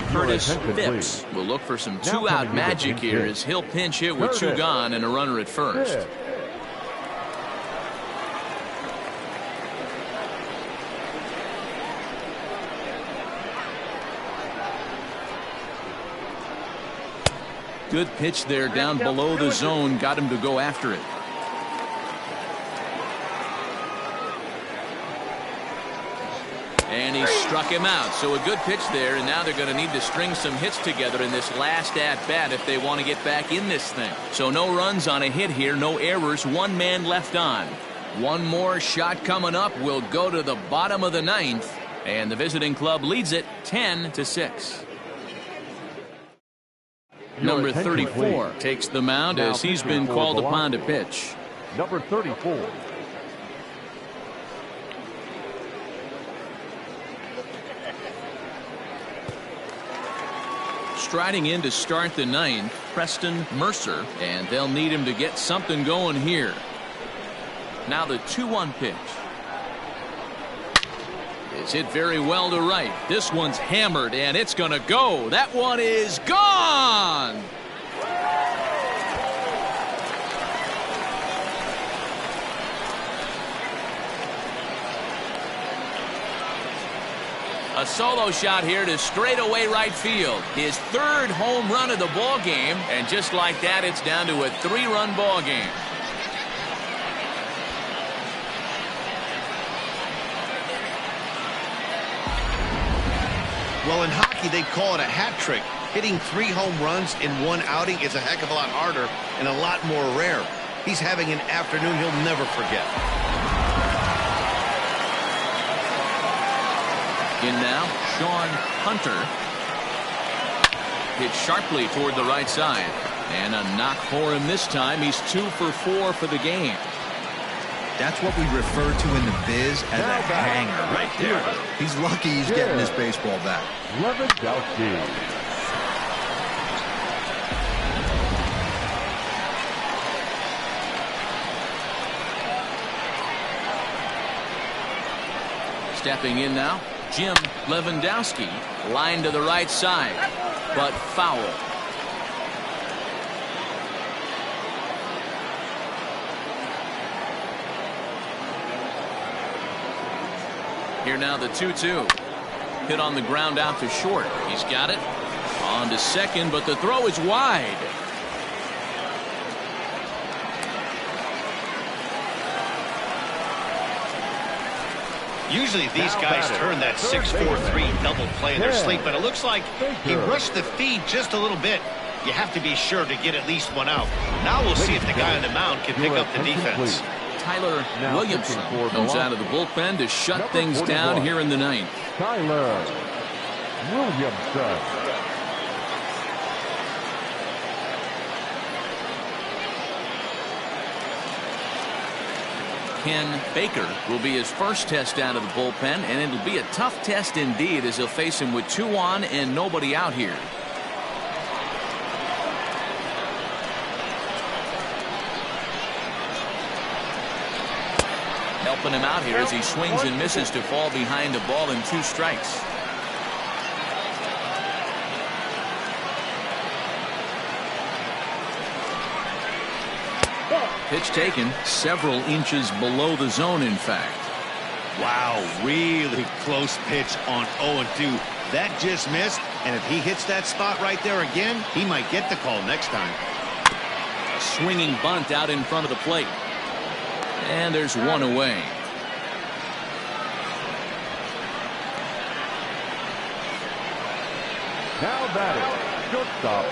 Curtis Phipps will look for some 2-out magic here as he'll pinch hit with 2 gone and a runner at first. Good pitch there down below the zone. Got him to go after it. And he struck him out. So a good pitch there, and now they're going to need to string some hits together in this last at-bat if they want to get back in this thing. So no runs on a hit here, no errors, 1 man left on. One more shot coming up. Will go to the bottom of the 9th, and the visiting club leads it 10-6. Number 34 takes the mound as he's been called upon to pitch. Number 34. Striding in to start the 9th, Preston Mercer, and they'll need him to get something going here. Now the 2-1 pitch. It's hit very well to right. This one's hammered, and it's going to go. That one is gone. A solo shot here to straightaway right field. His 3rd home run of the ball game, and just like that, it's down to a 3-run ball game. Well, in hockey, they call it a hat trick. Hitting 3 home runs in 1 outing is a heck of a lot harder and a lot more rare. He's having an afternoon he'll never forget. In now, Sean Hunter. Hit sharply toward the right side. And a knock for him this time. He's 2 for 4 for the game. That's what we refer to in the biz as a hanger right there. He's lucky he's getting his baseball back. Lewandowski. Stepping in now, Jim Lewandowski. Line to the right side, but foul. Here now the 2-2. Hit on the ground out to short. He's got it. On to second, but the throw is wide. Usually these guys turn that 6-4-3 double play in their sleep, but it looks like he rushed the feed just a little bit. You have to be sure to get at least one out. Now we'll see if the guy on the mound can pick up the defense. Tyler Williamson comes out of the bullpen to shut things down here in the ninth. Tyler Williamson. Ken Baker will be his first test out of the bullpen, and it'll be a tough test indeed as he'll face him with 2 on and nobody out here. Helping him out here as he swings and misses to fall behind a ball and 2 strikes. Pitch taken several inches below the zone, in fact. Wow, really close pitch on 0-2. That just missed, and if he hits that spot right there again, he might get the call next time. A swinging bunt out in front of the plate. And there's 1 away. Now batting, shortstop,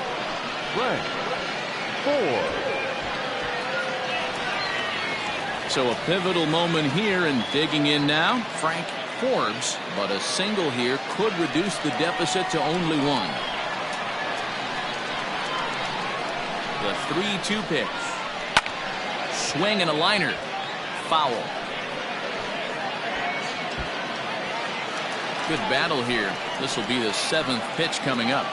Frank Ford. So a pivotal moment here, and digging in now, Frank Forbes. But a single here could reduce the deficit to only 1. The 3-2 pitch. Swing and a liner. Foul. Good battle here. This will be the 7th pitch coming up.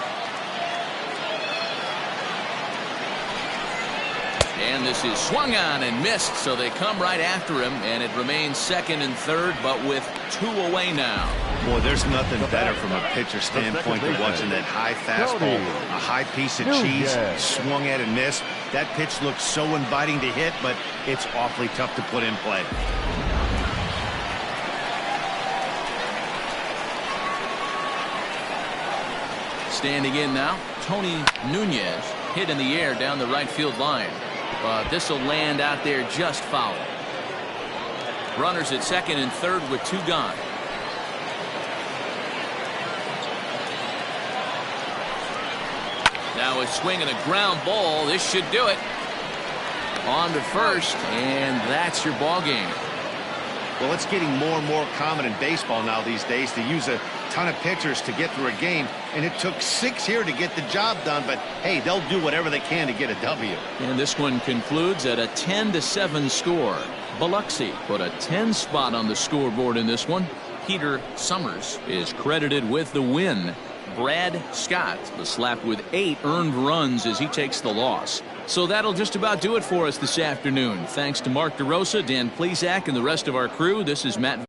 And this is swung on and missed, so they come right after him, and it remains 2nd and 3rd, but with 2 away now. Boy, there's nothing better from a pitcher standpoint than watching that high fastball, a high piece of cheese, swung at and missed. That pitch looks so inviting to hit, but it's awfully tough to put in play. Standing in now, Tony Nunez hit in the air down the right field line. But this will land out there just foul. Runners at 2nd and 3rd with 2 gone. Now a swing and a ground ball. This should do it. On to first, and that's your ball game. Well, it's getting more and more common in baseball now these days to use a ton of pitchers to get through a game, and it took 6 here to get the job done, but hey, they'll do whatever they can to get a W. And this one concludes at a 10-7 score. Biloxi put a 10 spot on the scoreboard in this one. Peter Summers is credited with the win. Brad Scott was slapped with 8 earned runs as he takes the loss. So that'll just about do it for us this afternoon. Thanks to Mark DeRosa, Dan Plesac, and the rest of our crew. This is Matt